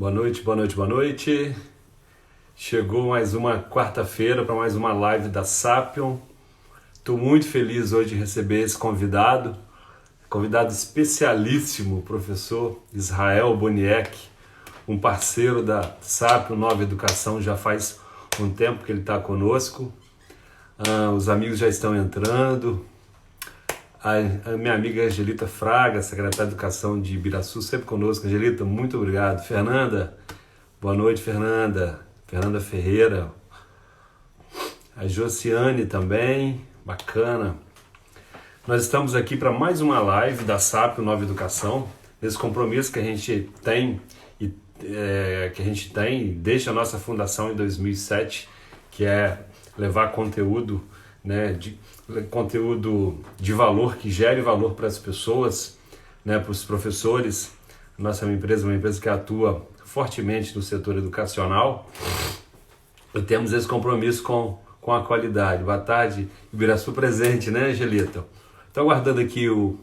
Boa noite, boa noite, boa noite. Chegou mais uma quarta-feira para mais uma live da Sapion. Estou muito feliz hoje de receber esse convidado especialíssimo, o professor Israel Boniek, um parceiro da Sapion Nova Educação. Já faz um tempo que ele está conosco. Os amigos já estão entrando. A minha amiga Angelita Fraga, secretária de Educação de Ibiraçu, sempre conosco. Angelita, muito obrigado. Fernanda, boa noite, Fernanda. Fernanda Ferreira. A Josiane também, bacana. Nós estamos aqui para mais uma live da SAP Nova Educação, nesse compromisso que a gente tem desde a nossa fundação em 2007, que é levar conteúdo, né, conteúdo de valor, que gere valor para as pessoas, né, para os professores. Nossa empresa é uma empresa que atua fortemente no setor educacional e temos esse compromisso com a qualidade. Boa tarde, Ibiraçu presente, né, Angelita? Estou aguardando aqui o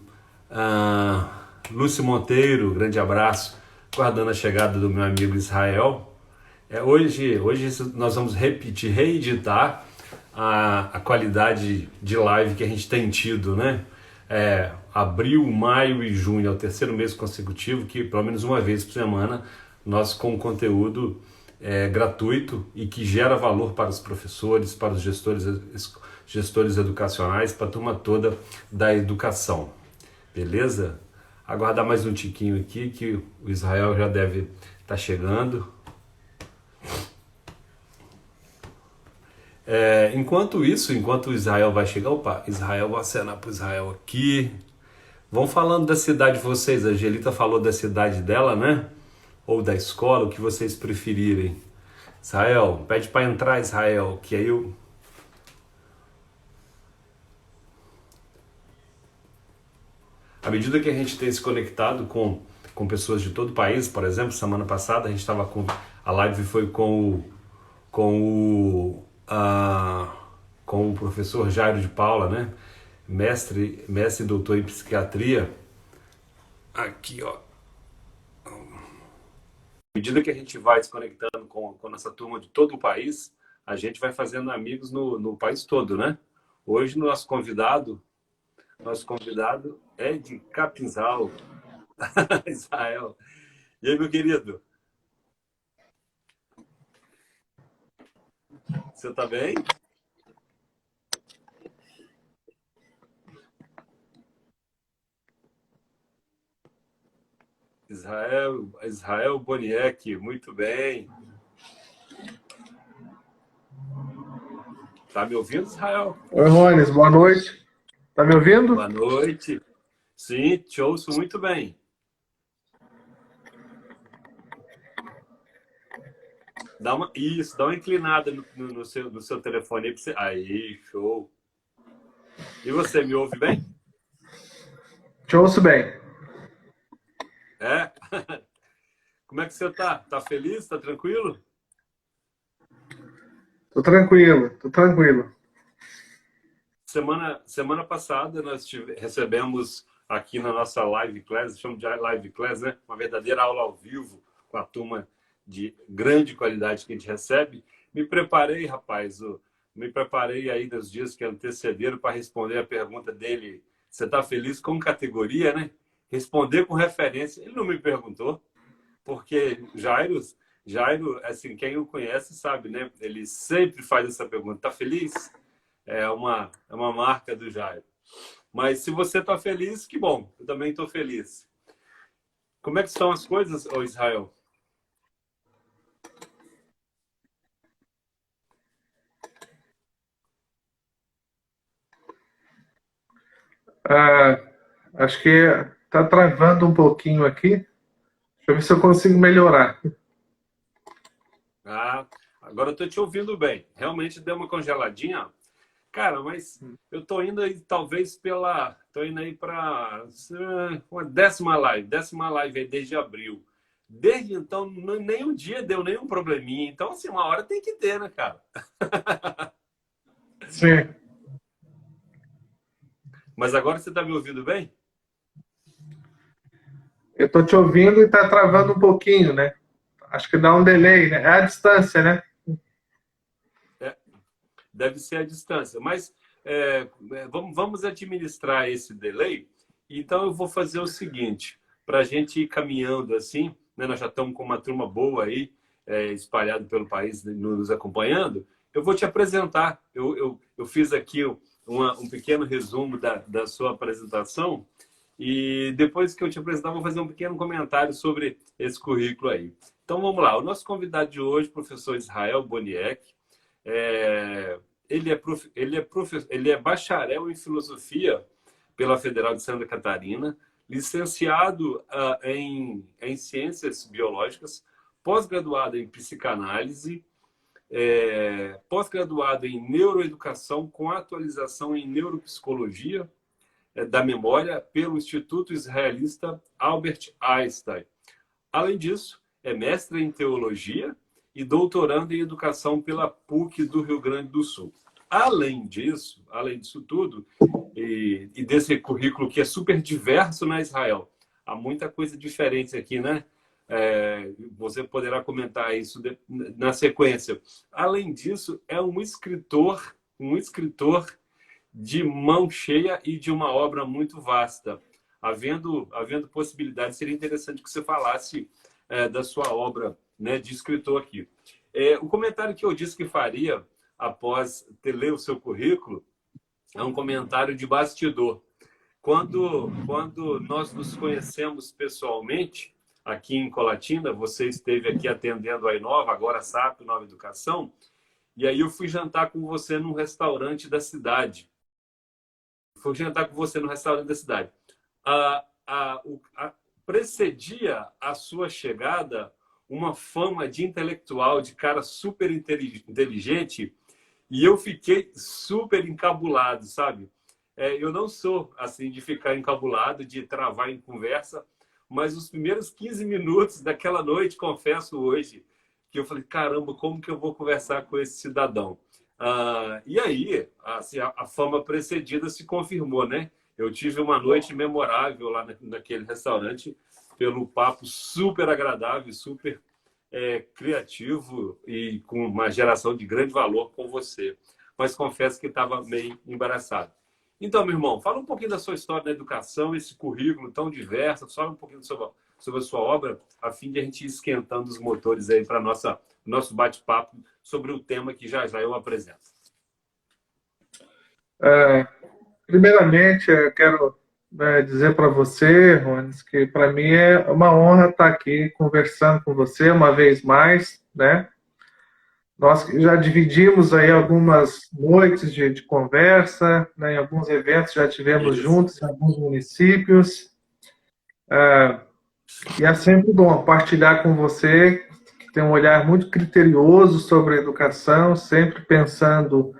Lúcio Monteiro, grande abraço, aguardando a chegada do meu amigo Israel. Hoje nós vamos reeditar a qualidade de live que a gente tem tido, né? Abril, maio e junho é o terceiro mês consecutivo que, pelo menos uma vez por semana, nós com conteúdo gratuito e que gera valor para os professores, para os gestores educacionais, para a turma toda da educação. Beleza? Aguardar mais um tiquinho aqui, que o Israel já deve estar chegando. Enquanto o Israel vai chegar, Israel, vou acenar para o Israel aqui. Vão falando da cidade de vocês. A Angelita falou da cidade dela, né? Ou da escola, o que vocês preferirem. Israel, pede para entrar, Israel, que aí eu... À medida que a gente tem se conectado com pessoas de todo o país, por exemplo, semana passada a gente estava com... A live foi com o professor Jairo de Paula, né? Mestre e doutor em psiquiatria. Aqui, ó. À medida que a gente vai se conectando com essa turma de todo o país, a gente vai fazendo amigos no país todo, né? Hoje, nosso convidado é de Capinzal, Israel. E aí, meu querido? Você tá bem? Israel Boniek, muito bem. Tá me ouvindo, Israel? Oi, Rones, boa noite. Tá me ouvindo? Boa noite. Sim, te ouço muito bem. Dá uma inclinada no seu telefone aí pra você. Aí, show. E você, me ouve bem? Te ouço bem. É? Como é que você tá? Tá feliz? Tá tranquilo? Tô tranquilo, tô tranquilo. Semana passada nós recebemos aqui na nossa live class, chamo de live class, né? Uma verdadeira aula ao vivo com a turma de grande qualidade que a gente recebe. Me preparei, rapaz, me preparei aí nos dias que antecederam para responder a pergunta dele. Você está feliz com categoria, né? Responder com referência. Ele não me perguntou, porque Jairo, assim, quem o conhece sabe, né? Ele sempre faz essa pergunta. Está feliz? É uma marca do Jairo. Mas se você está feliz, que bom. Eu também estou feliz. Como é que estão as coisas, ô Israel? Ah, acho que tá travando um pouquinho aqui. Deixa eu ver se eu consigo melhorar. Agora eu estou te ouvindo bem. Realmente deu uma congeladinha. Cara, mas eu estou indo aí, talvez Estou indo aí para uma décima live aí desde abril. Desde então, nenhum dia deu nenhum probleminha. Então, assim, uma hora tem que ter, né, cara? Sim, Mas agora você está me ouvindo bem? eu tô te ouvindo e tá travando um pouquinho, né? acho que dá um delay, né? É a distância, né? É, deve ser a distância. Mas vamos administrar esse delay. Então, eu vou fazer o seguinte, para a gente ir caminhando assim, né, nós já estamos com uma turma boa aí, espalhado pelo país, nos acompanhando. Eu vou te apresentar. Eu fiz aqui um pequeno resumo da sua apresentação e depois que eu te apresentar, eu vou fazer um pequeno comentário sobre esse currículo aí. Então, vamos lá. O nosso convidado de hoje, o professor Israel Boniek, é, ele é bacharel em filosofia pela Federal de Santa Catarina, licenciado em ciências biológicas, pós-graduado em psicanálise, pós-graduado em neuroeducação com atualização em neuropsicologia da memória pelo Instituto Israelita Albert Einstein. Além disso, é mestre em teologia e doutorando em educação pela PUC do Rio Grande do Sul. Além disso tudo, e desse currículo que é super diverso na Israel, há muita coisa diferente aqui, né? Você poderá comentar isso na sequência. Além disso, é um escritor de mão cheia e de uma obra muito vasta. Havendo possibilidade, seria interessante que você falasse da sua obra, né, de escritor aqui. O comentário que eu disse que faria após ter lido o seu currículo é um comentário de bastidor. Quando nós nos conhecemos pessoalmente, aqui em Colatina, você esteve aqui atendendo a Inova, agora a SAP, Nova Educação, e aí eu fui jantar com você num restaurante da cidade. Precedia a sua chegada uma fama de intelectual, de cara super inteligente, e eu fiquei super encabulado, sabe? Eu não sou assim de ficar encabulado, de travar em conversa, mas os primeiros 15 minutos daquela noite, confesso hoje, que eu falei, caramba, como que eu vou conversar com esse cidadão? E aí, assim, a fama precedida se confirmou, né? Eu tive uma noite memorável lá naquele restaurante, pelo papo super agradável, super criativo e com uma geração de grande valor com você. Mas confesso que estava meio embaraçado. Então, meu irmão, fala um pouquinho da sua história na educação, esse currículo tão diverso, fala um pouquinho sobre a sua obra, a fim de a gente ir esquentando os motores aí para nosso bate-papo sobre o tema que já eu apresento. Primeiramente, eu quero dizer para você, Rones, que para mim é uma honra estar aqui conversando com você uma vez mais, né? Nós já dividimos aí algumas noites de conversa, né? Em alguns eventos já tivemos juntos em alguns municípios. E é sempre bom partilhar com você, que tem um olhar muito criterioso sobre a educação, sempre pensando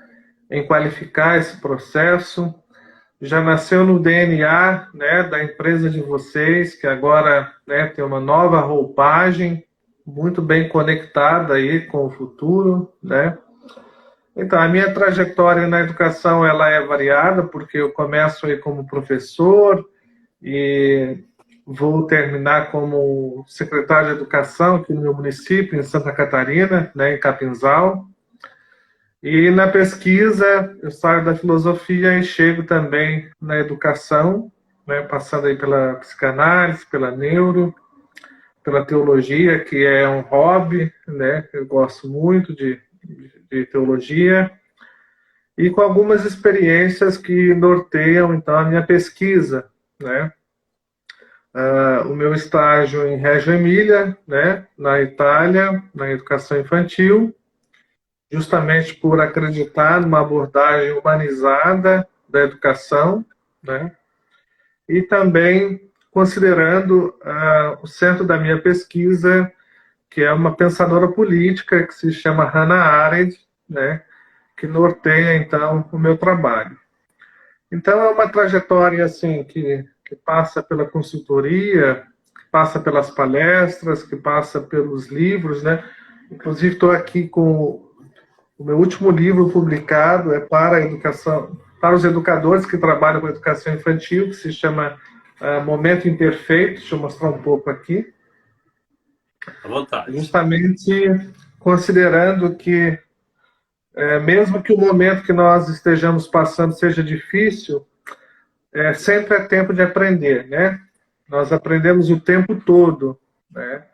em qualificar esse processo. Já nasceu no DNA, né, da empresa de vocês, que agora, né, tem uma nova roupagem, muito bem conectada aí com o futuro, né? Então, a minha trajetória na educação, ela é variada, porque eu começo aí como professor e vou terminar como secretário de educação aqui no meu município, em Santa Catarina, né, em Capinzal. E na pesquisa, eu saio da filosofia e chego também na educação, né, passando aí pela psicanálise, pela neuro, pela teologia, que é um hobby, né, eu gosto muito de teologia, e com algumas experiências que norteiam, então, a minha pesquisa, né. O meu estágio em Reggio Emília, né, na Itália, na educação infantil, justamente por acreditar numa abordagem humanizada da educação, né? E também considerando o centro da minha pesquisa, que é uma pensadora política que se chama Hannah Arendt, né? Que norteia, então, o meu trabalho. Então, é uma trajetória assim, que passa pela consultoria, que passa pelas palestras, que passa pelos livros, né? Inclusive, estou aqui com o meu último livro publicado, é para a educação, para os educadores que trabalham com educação infantil, que se chama Momento Imperfeito. Deixa eu mostrar um pouco aqui. À vontade. Justamente considerando que, mesmo que o momento que nós estejamos passando seja difícil, sempre é tempo de aprender, né? Nós aprendemos o tempo todo, né?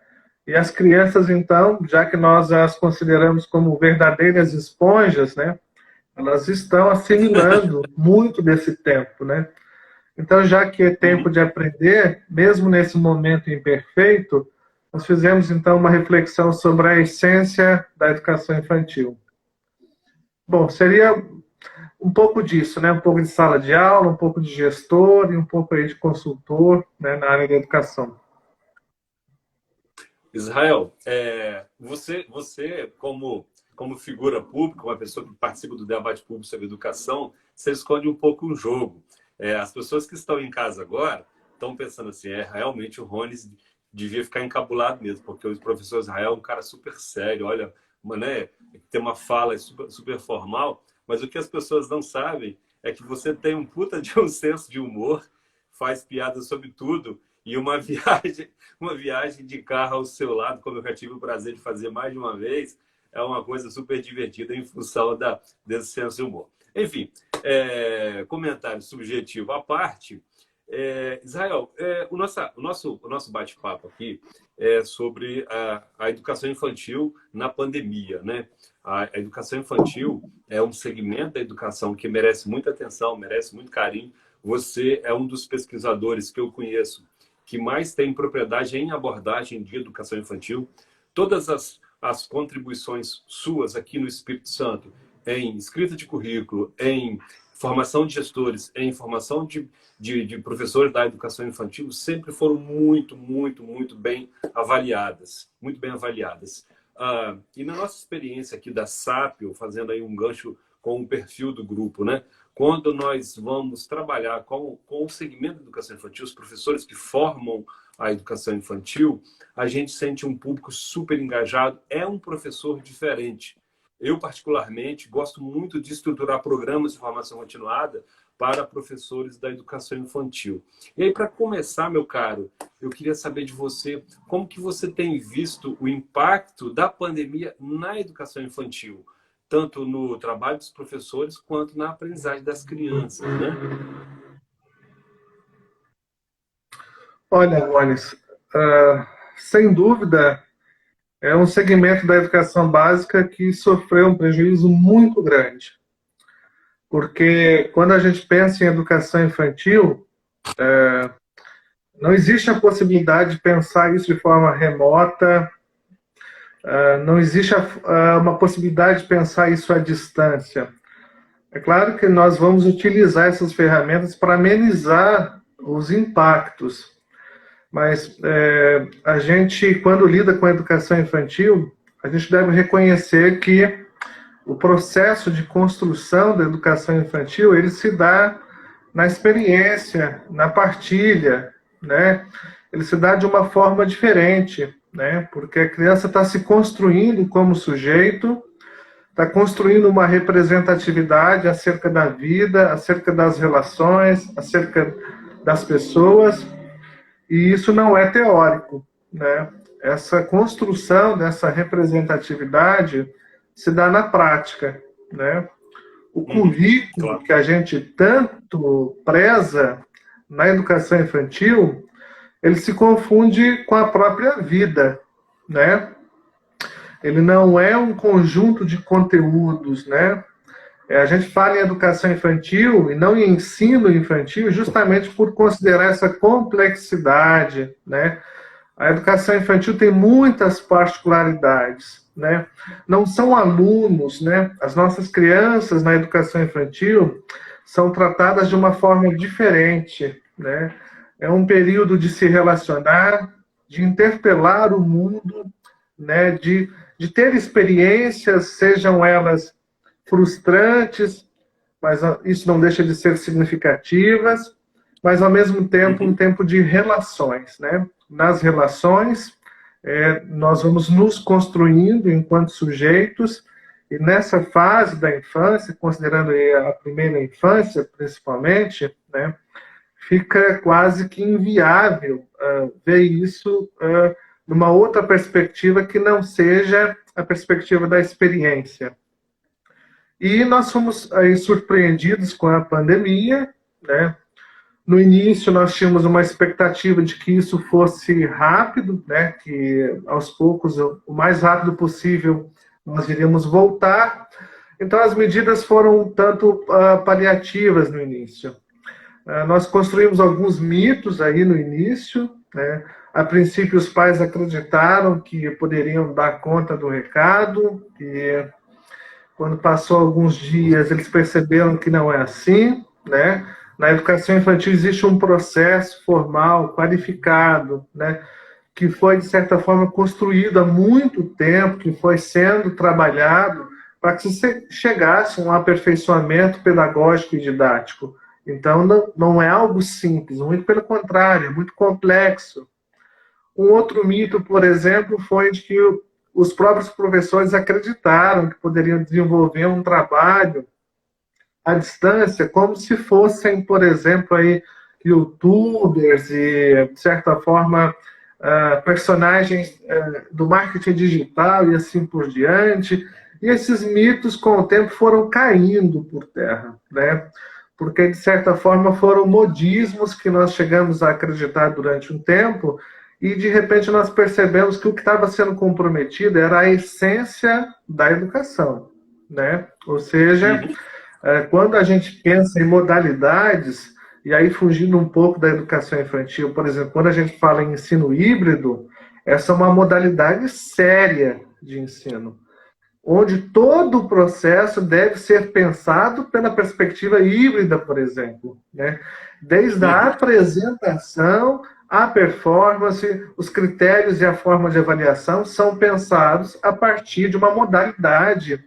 E as crianças, então, já que nós as consideramos como verdadeiras esponjas, né? Elas estão assimilando muito desse tempo, né? Então, já que é tempo Uhum. de aprender, mesmo nesse momento imperfeito, nós fizemos então uma reflexão sobre a essência da educação infantil. Bom, seria um pouco disso, né? Um pouco de sala de aula, um pouco de gestor e um pouco aí de consultor, né, na área da educação. Israel, você como figura pública, uma pessoa que participa do debate público sobre educação, você esconde um pouco o jogo. As pessoas que estão em casa agora estão pensando assim, realmente o Rones devia ficar encabulado mesmo, porque o professor Israel é um cara super sério, olha, né, tem uma fala super, super formal, mas o que as pessoas não sabem é que você tem um puta de um senso de humor, faz piadas sobre tudo, e uma viagem de carro ao seu lado, como eu já tive o prazer de fazer mais de uma vez, é uma coisa super divertida em função desse senso de humor. Enfim, comentário subjetivo à parte, Israel, o nosso bate-papo aqui é sobre a educação infantil na pandemia, né? A educação infantil é um segmento da educação que merece muita atenção, merece muito carinho. Você é um dos pesquisadores que eu conheço que mais tem propriedade em abordagem de educação infantil. Todas as contribuições suas aqui no Espírito Santo, em escrita de currículo, em formação de gestores, em formação de professores da educação infantil, sempre foram muito, muito, muito bem avaliadas. Muito bem avaliadas. E na nossa experiência aqui da Sapio, fazendo aí um gancho com o perfil do grupo, né? Quando nós vamos trabalhar com o segmento da educação infantil, os professores que formam a educação infantil, a gente sente um público super engajado, é um professor diferente. Eu, particularmente, gosto muito de estruturar programas de formação continuada para professores da educação infantil. E aí, para começar, meu caro, eu queria saber de você como que você tem visto o impacto da pandemia na educação infantil, tanto no trabalho dos professores quanto na aprendizagem das crianças, né? Olha, Wallace, sem dúvida, é um segmento da educação básica que sofreu um prejuízo muito grande. Porque quando a gente pensa em educação infantil, não existe a possibilidade de pensar isso de forma remota, não existe uma possibilidade de pensar isso à distância. É claro que nós vamos utilizar essas ferramentas para amenizar os impactos, mas a gente, quando lida com a educação infantil, a gente deve reconhecer que o processo de construção da educação infantil, ele se dá na experiência, na partilha, né? Ele se dá de uma forma diferente, né? Porque a criança está se construindo como sujeito, está construindo uma representatividade acerca da vida, acerca das relações, acerca das pessoas, e isso não é teórico, né? Essa construção dessa representatividade se dá na prática, né? O currículo Claro. que a gente tanto preza na educação infantil, ele se confunde com a própria vida, né? Ele não é um conjunto de conteúdos, né? A gente fala em educação infantil e não em ensino infantil justamente por considerar essa complexidade, né? A educação infantil tem muitas particularidades, né? Não são alunos, né? As nossas crianças na educação infantil são tratadas de uma forma diferente, né? É um período de se relacionar, de interpelar o mundo, né? De ter experiências, sejam elas frustrantes, mas isso não deixa de ser significativas, mas ao mesmo tempo um tempo de relações, né? Nas relações, nós vamos nos construindo enquanto sujeitos, e nessa fase da infância, considerando a primeira infância principalmente, fica quase que inviável ver isso numa outra perspectiva que não seja a perspectiva da experiência. E nós fomos aí surpreendidos com a pandemia, né? No início nós tínhamos uma expectativa de que isso fosse rápido, né? Que aos poucos, o mais rápido possível, nós iríamos voltar. Então as medidas foram um tanto paliativas no início. Nós construímos alguns mitos aí no início, né? A princípio os pais acreditaram que poderiam dar conta do recado, e quando passou alguns dias eles perceberam que não é assim, né? Na educação infantil existe um processo formal, qualificado, né? Que foi, de certa forma, construído há muito tempo, que foi sendo trabalhado para que se chegasse a um aperfeiçoamento pedagógico e didático. Então, não é algo simples, muito pelo contrário, é muito complexo. Um outro mito, por exemplo, foi de que os próprios professores acreditaram que poderiam desenvolver um trabalho à distância, como se fossem, por exemplo, aí, youtubers e, de certa forma, personagens do marketing digital e assim por diante. E esses mitos, com o tempo, foram caindo por terra, né? Porque, de certa forma, foram modismos que nós chegamos a acreditar durante um tempo e, de repente, nós percebemos que o que estava sendo comprometido era a essência da educação, né? Ou seja, quando a gente pensa em modalidades, e aí fugindo um pouco da educação infantil, por exemplo, quando a gente fala em ensino híbrido, essa é uma modalidade séria de ensino, onde todo o processo deve ser pensado pela perspectiva híbrida, por exemplo, né? Desde a apresentação, a performance, os critérios e a forma de avaliação são pensados a partir de uma modalidade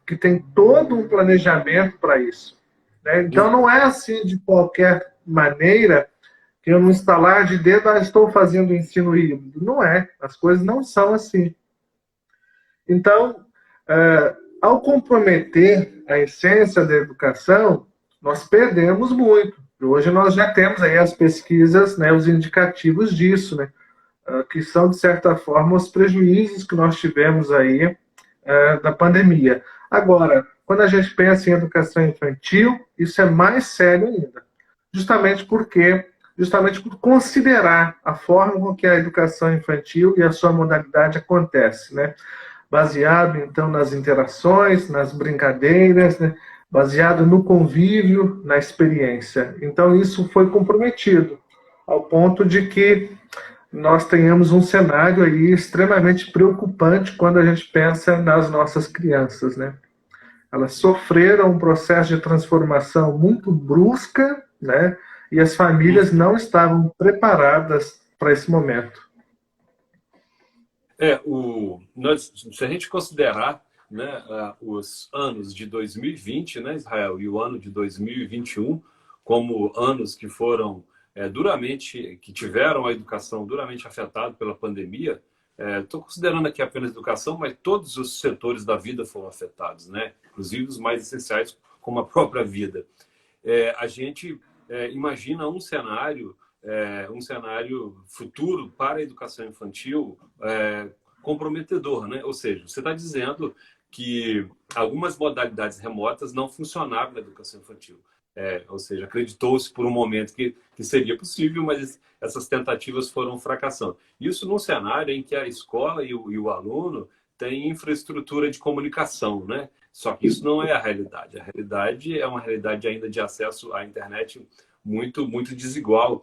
que tem todo um planejamento para isso, né? Então não é assim de qualquer maneira que eu, no instalar de dedo, estou fazendo ensino híbrido. Não é, as coisas não são assim. Então, ao comprometer a essência da educação, nós perdemos muito. Hoje nós já temos aí as pesquisas, né, os indicativos disso, né, que são, de certa forma, os prejuízos que nós tivemos aí da pandemia. Agora, quando a gente pensa em educação infantil, isso é mais sério ainda. Justamente por considerar a forma com que a educação infantil e a sua modalidade acontece, né? Baseado, então, nas interações, nas brincadeiras, né? Baseado no convívio, na experiência. Então, isso foi comprometido, ao ponto de que nós tenhamos um cenário aí extremamente preocupante quando a gente pensa nas nossas crianças, né? Elas sofreram um processo de transformação muito brusca, né? E as famílias não estavam preparadas para esse momento. Se a gente considerar, né, os anos de 2020, né, Israel, e o ano de 2021 como anos que foram que tiveram a educação duramente afetada pela pandemia, estou considerando aqui apenas educação, mas todos os setores da vida foram afetados, né? Inclusive os mais essenciais, como a própria vida. A gente imagina um cenário futuro para a educação infantil comprometedor, né? Ou seja, você está dizendo que algumas modalidades remotas não funcionavam na educação infantil. Ou seja, acreditou-se por um momento que seria possível, mas essas tentativas foram fracassando. Isso num cenário em que a escola e o aluno têm infraestrutura de comunicação, né? Só que isso não é a realidade. A realidade é uma realidade ainda de acesso à internet muito, muito desigual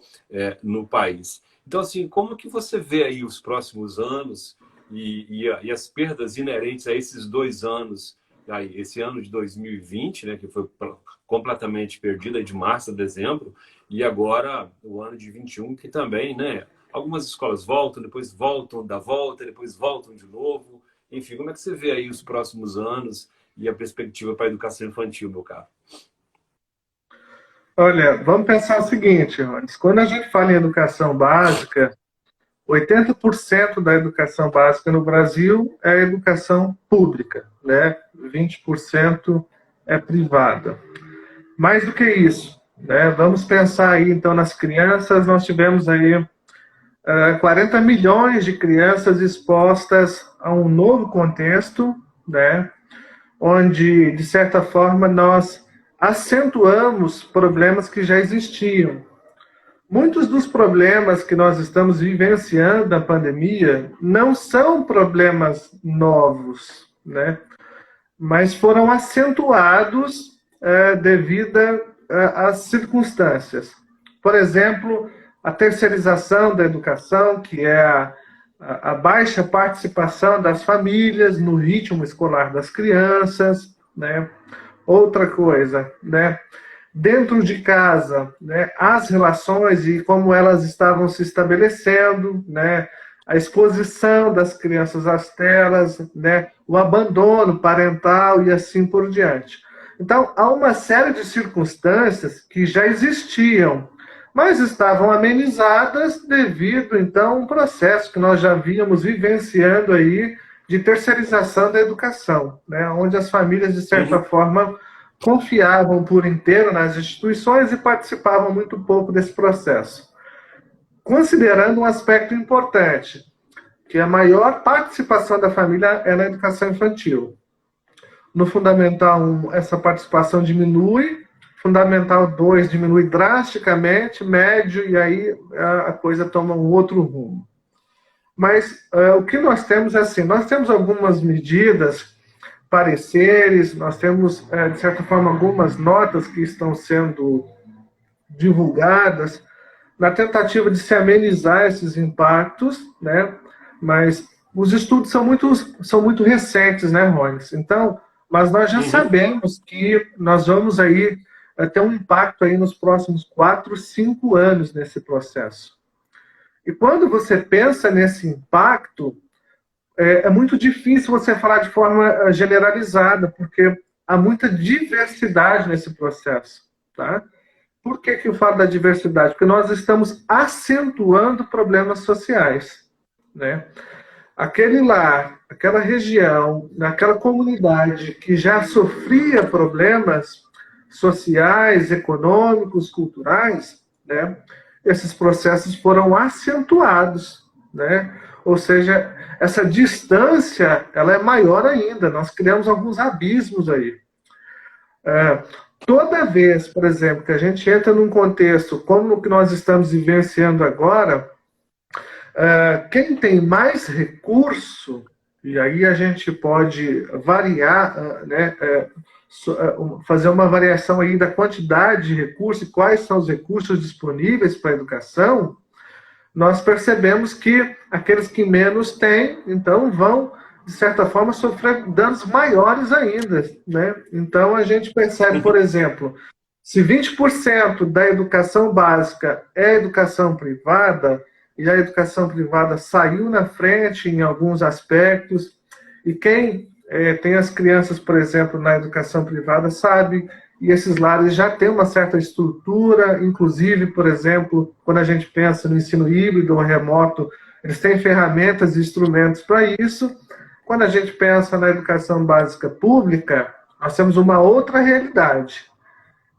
no país. Então, assim, como que você vê aí os próximos anos e as perdas inerentes a esses 2 anos, aí, esse ano de 2020, né, que foi completamente perdida de março a dezembro, e agora o ano de 21, que também, né, algumas escolas voltam, depois voltam da volta, depois voltam de novo. Enfim, como é que você vê aí os próximos anos e a perspectiva para a educação infantil, meu caro? Olha, vamos pensar o seguinte, Rones. Quando a gente fala em educação básica, 80% da educação básica no Brasil é educação pública, né? 20% é privada. Mais do que isso, né? Vamos pensar aí, então, nas crianças. Nós tivemos aí 40 milhões de crianças expostas a um novo contexto, né, onde, de certa forma, nós acentuamos problemas que já existiam. Muitos dos problemas que nós estamos vivenciando na pandemia não são problemas novos, né, mas foram acentuados devido às circunstâncias. Por exemplo, a terceirização da educação, que é a baixa participação das famílias no ritmo escolar das crianças, né? Outra coisa, né? Dentro de casa, né? As relações e como elas estavam se estabelecendo, né? A exposição das crianças às telas, né? O abandono parental e assim por diante. Então, há uma série de circunstâncias que já existiam, mas estavam amenizadas devido, então, a um processo que nós já víamos vivenciando aí de terceirização da educação, né? Onde as famílias, de certa forma, confiavam por inteiro nas instituições e participavam muito pouco desse processo. Considerando um aspecto importante, que a maior participação da família é na educação infantil. No Fundamental 1, essa participação diminui, Fundamental 2 diminui drasticamente, médio, e aí a coisa toma um outro rumo. Mas o que nós temos é assim, nós temos algumas medidas, pareceres, nós temos, de certa forma, algumas notas que estão sendo divulgadas na tentativa de se amenizar esses impactos, né? Mas os estudos são muito recentes, né, Rones? Então, mas nós já sabemos que nós vamos aí ter um impacto aí nos próximos 4, 5 anos nesse processo. E quando você pensa nesse impacto, é muito difícil você falar de forma generalizada, porque há muita diversidade nesse processo, tá? Por que eu falo da diversidade? Porque nós estamos acentuando problemas sociais, né? Aquele lar, aquela região, naquela comunidade que já sofria problemas sociais, econômicos, culturais, né? Esses processos foram acentuados, né? Ou seja, essa distância ela é maior ainda. Nós criamos alguns abismos aí. Toda vez, por exemplo, que a gente entra num contexto como o que nós estamos vivenciando agora, quem tem mais recurso, e aí a gente pode variar, né, fazer uma variação aí da quantidade de recursos e quais são os recursos disponíveis para a educação, nós percebemos que aqueles que menos têm, então, vão, de certa forma, sofrer danos maiores ainda, né? Então, a gente percebe, por exemplo, se 20% da educação básica é educação privada, e a educação privada saiu na frente em alguns aspectos, e quem tem as crianças, por exemplo, na educação privada, sabe, e esses lares já têm uma certa estrutura, inclusive, por exemplo, quando a gente pensa no ensino híbrido ou remoto, eles têm ferramentas e instrumentos para isso. Quando a gente pensa na educação básica pública, nós temos uma outra realidade.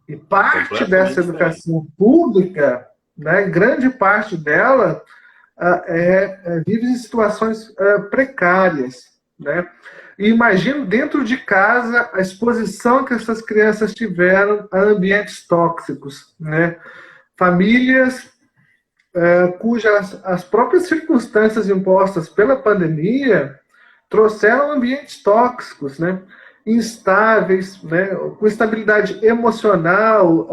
E parte dessa educação pública, né, grande parte dela, vive em situações precárias, né? E imagino dentro de casa a exposição que essas crianças tiveram a ambientes tóxicos, né? Famílias cujas as próprias circunstâncias impostas pela pandemia trouxeram ambientes tóxicos, né? Instáveis, né? Com instabilidade emocional,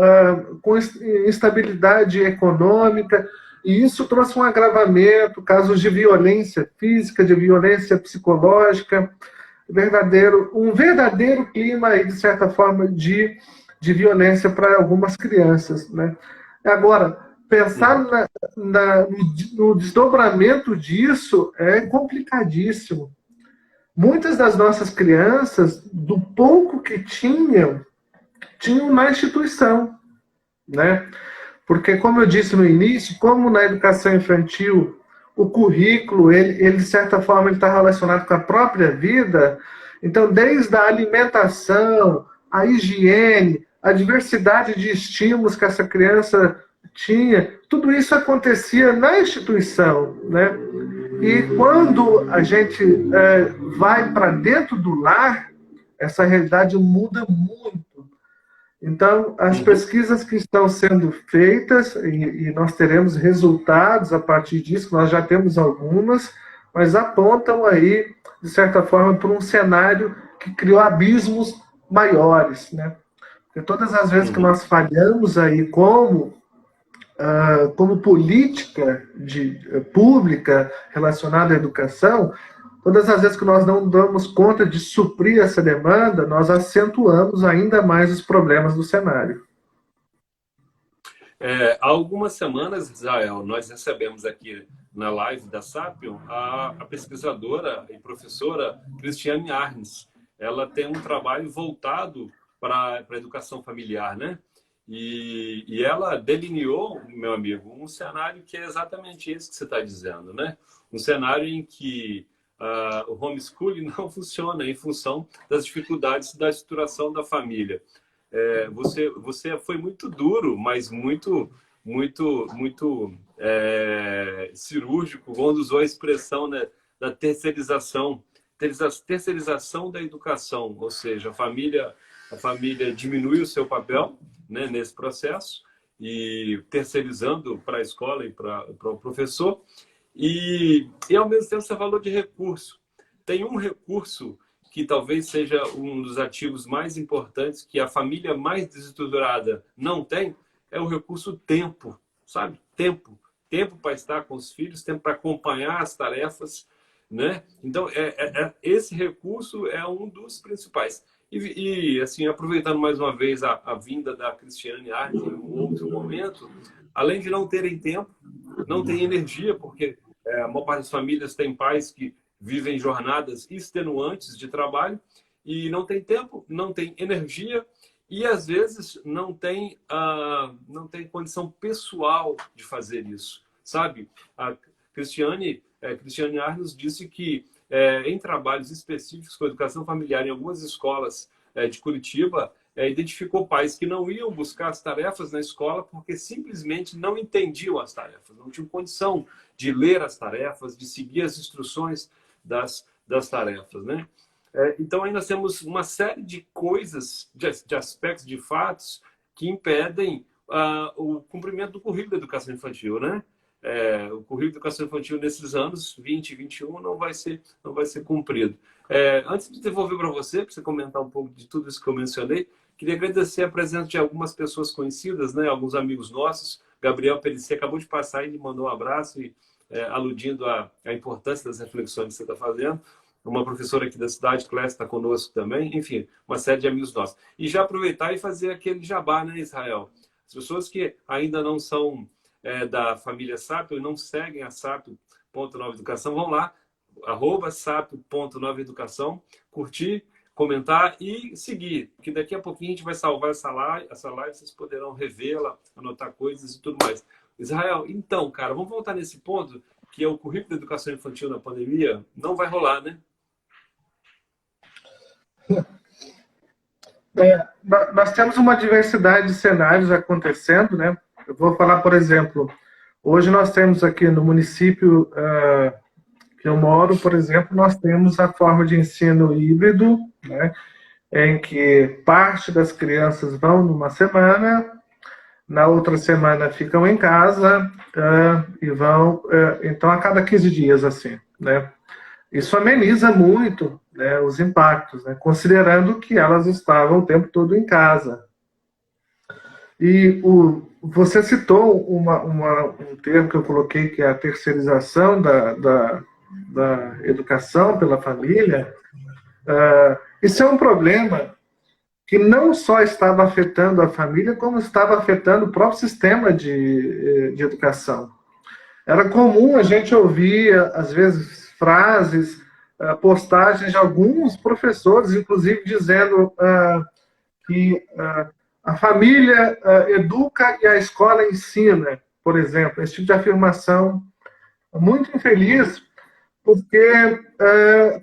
com instabilidade econômica, e isso trouxe um agravamento, casos de violência física, de violência psicológica, um verdadeiro clima, de certa forma, de violência para algumas crianças, né? Agora, pensar no desdobramento disso é complicadíssimo. Muitas das nossas crianças, do pouco que tinham na instituição, né? Porque, como eu disse no início, como na educação infantil o currículo, ele de certa forma, está relacionado com a própria vida. Então, desde a alimentação, a higiene, a diversidade de estímulos que essa criança tudo isso acontecia na instituição, né? E quando a gente vai para dentro do lar, essa realidade muda muito. Então, as Uhum. pesquisas que estão sendo feitas, e nós teremos resultados a partir disso, nós já temos algumas, mas apontam aí, de certa forma, para um cenário que criou abismos maiores, né? Porque todas as vezes que Uhum. nós falhamos aí como política pública relacionada à educação, todas as vezes que nós não damos conta de suprir essa demanda, nós acentuamos ainda mais os problemas do cenário. Há algumas semanas, Israel, nós recebemos aqui na live da Sapion a pesquisadora e professora Cristiane Arnes. Ela tem um trabalho voltado para a educação familiar, né? E ela delineou, meu amigo, um cenário que é exatamente esse que você está dizendo, né? Um cenário em que o homeschooling não funciona em função das dificuldades da estruturação da família. Você foi muito duro, mas muito cirúrgico quando usou a expressão, né, da terceirização da educação, ou seja, a família diminui o seu papel, né, nesse processo e terceirizando para a escola e para o professor e ao mesmo tempo você falou de recurso. Tem um recurso que talvez seja um dos ativos mais importantes que a família mais desestruturada não tem, é o recurso tempo, sabe? Tempo. Tempo para estar com os filhos, tempo para acompanhar as tarefas, né? Então, esse recurso é um dos principais. Assim, aproveitando mais uma vez a vinda da Cristiane Arnes em um outro momento, além de não terem tempo, não tem energia, porque a maior parte das famílias tem pais que vivem jornadas extenuantes de trabalho e não tem tempo, não tem energia e às vezes não tem condição pessoal de fazer isso, sabe? A Cristiane Arnos disse que em trabalhos específicos com educação familiar em algumas escolas de Curitiba, identificou pais que não iam buscar as tarefas na escola porque simplesmente não entendiam as tarefas, não tinham condição de ler as tarefas, de seguir as instruções das tarefas, né? Então, aí nós temos uma série de coisas, de aspectos, de fatos, que impedem o cumprimento do currículo da educação infantil, né? O currículo da educação infantil nesses anos 20 e 21 não vai ser cumprido. Antes de devolver para você comentar um pouco de tudo isso que eu mencionei, queria agradecer a presença de algumas pessoas conhecidas, né? Alguns amigos nossos. Gabriel Pellicer acabou de passar e me mandou um abraço e aludindo à importância das reflexões que você está fazendo. Uma professora aqui da cidade, Clécia, está conosco também. Enfim, uma série de amigos nossos. E já aproveitar e fazer aquele jabá, né, Israel? As pessoas que ainda não são da família Sapio e não seguem a Sapio.novaeducação, vão lá, @sapio.novaeducação, curtir, comentar e seguir, que daqui a pouquinho a gente vai salvar essa live, vocês poderão revê-la, anotar coisas e tudo mais. Israel, então, cara, vamos voltar nesse ponto, que é o currículo da educação infantil na pandemia, não vai rolar, né? Nós temos uma diversidade de cenários acontecendo, né? Eu vou falar, por exemplo, hoje nós temos aqui no município que eu moro, por exemplo, nós temos a forma de ensino híbrido, né? Em que parte das crianças vão numa semana, na outra semana ficam em casa e vão, então, a cada 15 dias, assim, né? Isso ameniza muito, né, os impactos, né, considerando que elas estavam o tempo todo em casa. E você citou um termo que eu coloquei, que é a terceirização da educação pela família. Isso é um problema que não só estava afetando a família, como estava afetando o próprio sistema de educação. Era comum a gente ouvir, às vezes, frases, postagens de alguns professores, inclusive, dizendo que a família educa e a escola ensina, por exemplo. Esse tipo de afirmação muito infeliz, porque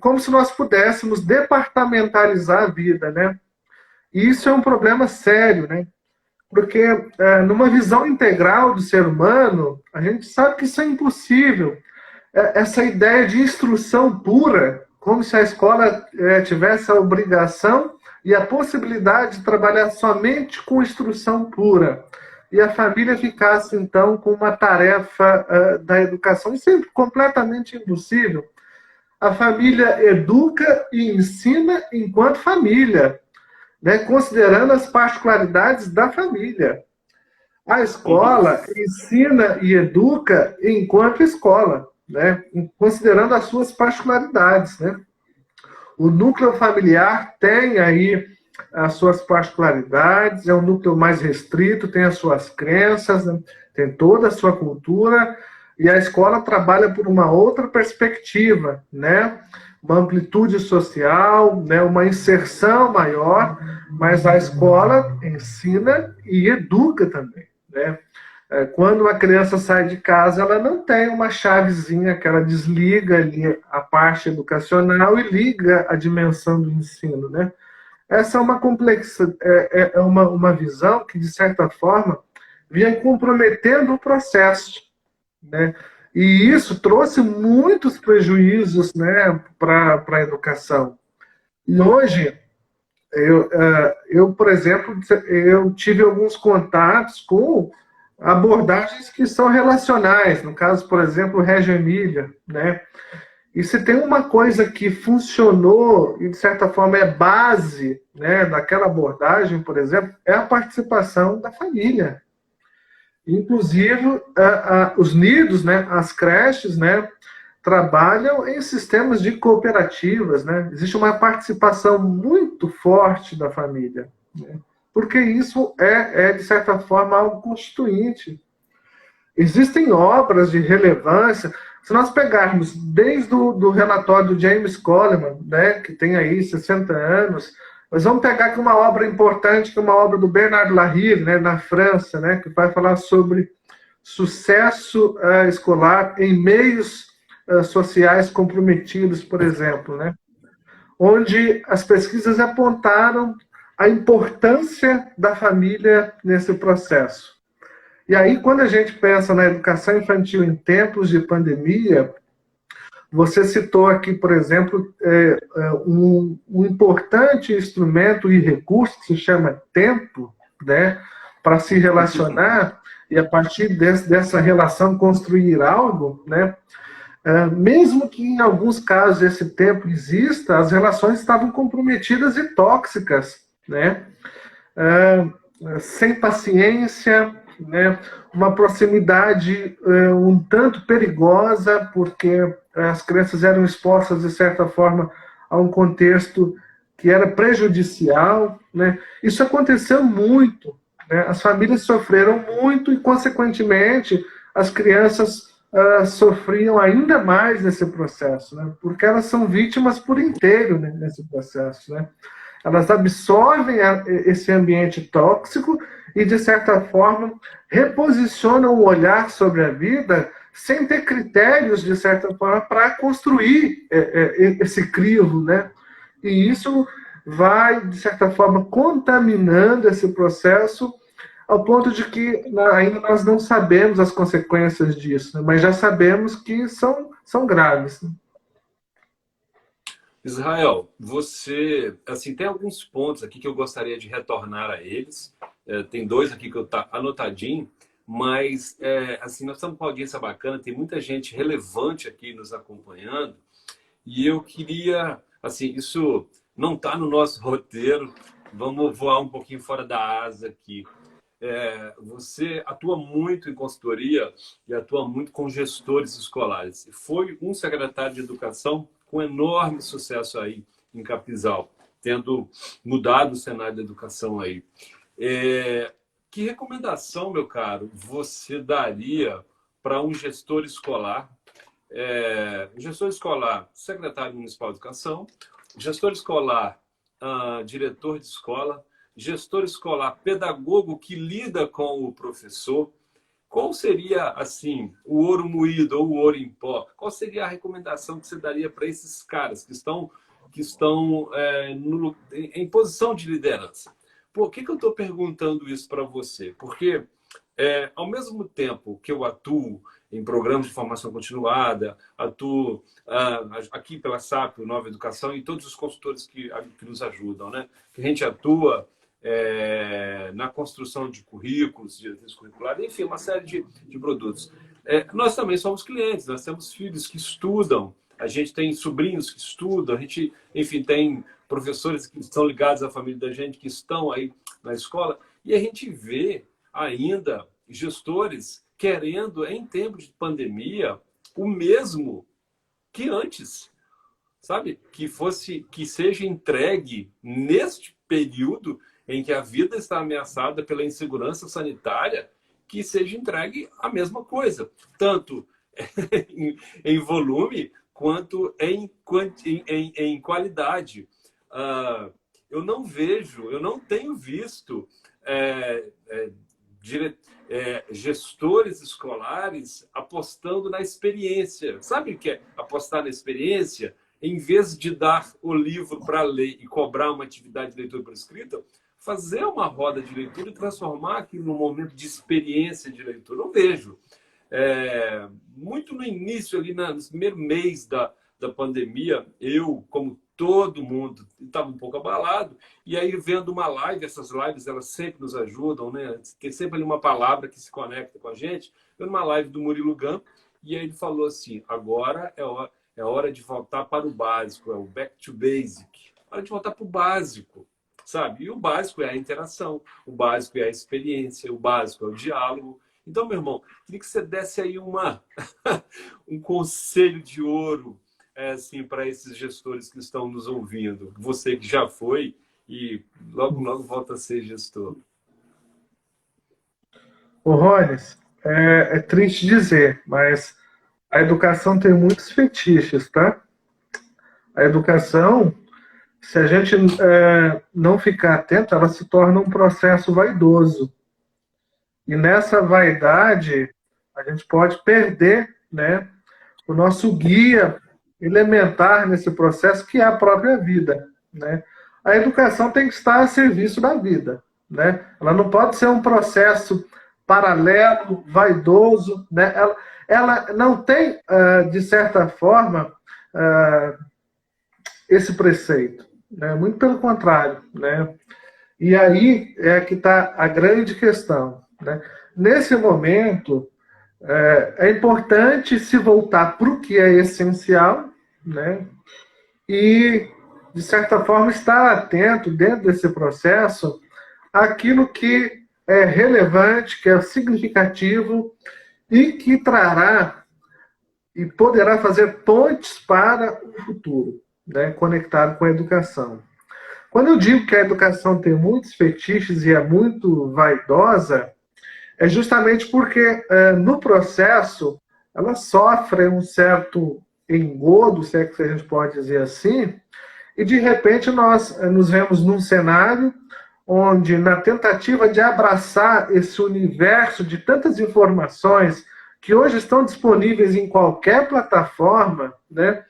como se nós pudéssemos departamentalizar a vida, né? E isso é um problema sério, né? Porque numa visão integral do ser humano, a gente sabe que isso é impossível. Essa ideia de instrução pura, como se a escola tivesse a obrigação e a possibilidade de trabalhar somente com instrução pura. E a família ficasse, então, com uma tarefa da educação. Isso é completamente impossível. A família educa e ensina enquanto família, né, considerando as particularidades da família. A escola ensina e educa enquanto escola, né, considerando as suas particularidades. Né? O núcleo familiar tem aí as suas particularidades, é um núcleo mais restrito, tem as suas crenças, né, tem toda a sua cultura, e a escola trabalha por uma outra perspectiva, né? Uma amplitude social, né? Uma inserção maior, mas a escola ensina e educa também, né? Quando uma criança sai de casa, ela não tem uma chavezinha que ela desliga ali a parte educacional e liga a dimensão do ensino, né? Essa é uma complexa, uma visão que, de certa forma, vinha comprometendo o processo, né? E isso trouxe muitos prejuízos, né, para a educação. E hoje, por exemplo, eu tive alguns contatos com abordagens que são relacionais, no caso, por exemplo, o Reggio Emília, né? E se tem uma coisa que funcionou e, de certa forma, é base, né, daquela abordagem, por exemplo, é a participação da família. Inclusive, os nidos, né, as creches, né, trabalham em sistemas de cooperativas. Né? Existe uma participação muito forte da família, né? Porque isso de certa forma, algo constituinte. Existem obras de relevância. Se nós pegarmos desde o relatório do James Coleman, né, que tem aí 60 anos, nós vamos pegar aqui uma obra importante, que é uma obra do Bernard Lahire, né, na França, né, que vai falar sobre sucesso escolar em meios sociais comprometidos, por exemplo, né, onde as pesquisas apontaram a importância da família nesse processo. E aí, quando a gente pensa na educação infantil em tempos de pandemia, você citou aqui, por exemplo, um importante instrumento e recurso que se chama tempo, né, para se relacionar e, a partir dessa relação, construir algo, né? Mesmo que em alguns casos esse tempo exista, as relações estavam comprometidas e tóxicas, né? Sem paciência, né? Uma proximidade um tanto perigosa, porque as crianças eram expostas, de certa forma, a um contexto que era prejudicial. Né? Isso aconteceu muito. Né? As famílias sofreram muito e, consequentemente, as crianças sofriam ainda mais nesse processo, né? Porque elas são vítimas por inteiro, né, nesse processo. Né? Elas absorvem esse ambiente tóxico e, de certa forma, reposicionam o olhar sobre a vida sem ter critérios, de certa forma, para construir esse crivo, né? E isso vai, de certa forma, contaminando esse processo ao ponto de que ainda nós não sabemos as consequências disso, né? Mas já sabemos que são graves. Né? Israel, você, assim, tem alguns pontos aqui que eu gostaria de retornar a eles. Tem dois aqui que eu tá anotadinho, mas assim, nós estamos com uma audiência bacana, tem muita gente relevante aqui nos acompanhando, e eu queria, assim, isso não está no nosso roteiro, vamos voar um pouquinho fora da asa aqui. Você atua muito em consultoria e atua muito com gestores escolares. Foi um secretário de educação com enorme sucesso aí em Capinzal, tendo mudado o cenário da educação aí. Que recomendação, meu caro, você daria para um gestor escolar, secretário municipal de educação, gestor escolar, diretor de escola, gestor escolar, pedagogo que lida com o professor? Qual seria, assim, o ouro moído ou o ouro em pó? Qual seria a recomendação que você daria para esses caras que estão em posição de liderança? Por que eu estou perguntando isso para você? Porque, ao mesmo tempo que eu atuo em programas de formação continuada, atuo aqui pela SAP, Nova Educação, e todos os consultores que nos ajudam, né? Que a gente atua na construção de currículos, de diretrizes curriculares, enfim, uma série de produtos. Nós também somos clientes, nós temos filhos que estudam, a gente tem sobrinhos que estudam, a gente, enfim, tem professores que estão ligados à família da gente, que estão aí na escola, e a gente vê ainda gestores querendo, em tempos de pandemia, o mesmo que antes, sabe? Que seja entregue neste período em que a vida está ameaçada pela insegurança sanitária, que seja entregue a mesma coisa, tanto em volume quanto em qualidade. Eu não tenho visto gestores escolares apostando na experiência. Sabe o que é apostar na experiência? Em vez de dar o livro para ler e cobrar uma atividade de leitura por escrita, fazer uma roda de leitura e transformar aquilo num momento de experiência de leitura. Eu vejo. Muito no início, ali no primeiro mês da pandemia, eu, como todo mundo, estava um pouco abalado, e aí vendo uma live, essas lives elas sempre nos ajudam, né? Tem sempre ali uma palavra que se conecta com a gente. Vendo uma live do Murilo Gun, e aí ele falou assim: agora é hora de voltar para o básico, é o back to basic. Hora de voltar para o básico, sabe? E o básico é a interação, o básico é a experiência, o básico é o diálogo. Então, meu irmão, queria que você desse aí um conselho de ouro assim, para esses gestores que estão nos ouvindo. Você que já foi e logo, logo volta a ser gestor. Ô, Rones, é triste dizer, mas a educação tem muitos fetiches, tá? A educação, se a gente não ficar atento, ela se torna um processo vaidoso. E nessa vaidade, a gente pode perder, né, o nosso guia elementar nesse processo, que é a própria vida, né? A educação tem que estar a serviço da vida, né? Ela não pode ser um processo paralelo, vaidoso, né? Ela não tem, de certa forma, esse preceito, né? Muito pelo contrário, né? E aí é que está a grande questão, né? Nesse momento, é importante se voltar para o que é essencial, né? E, de certa forma, estar atento dentro desse processo àquilo que é relevante, que é significativo e que trará e poderá fazer pontes para o futuro, né? Conectado com a educação. Quando eu digo que a educação tem muitos fetiches e é muito vaidosa, é justamente porque no processo ela sofre um certo engodo, se é que a gente pode dizer assim, e de repente nós nos vemos num cenário onde, na tentativa de abraçar esse universo de tantas informações que hoje estão disponíveis em qualquer plataforma, né,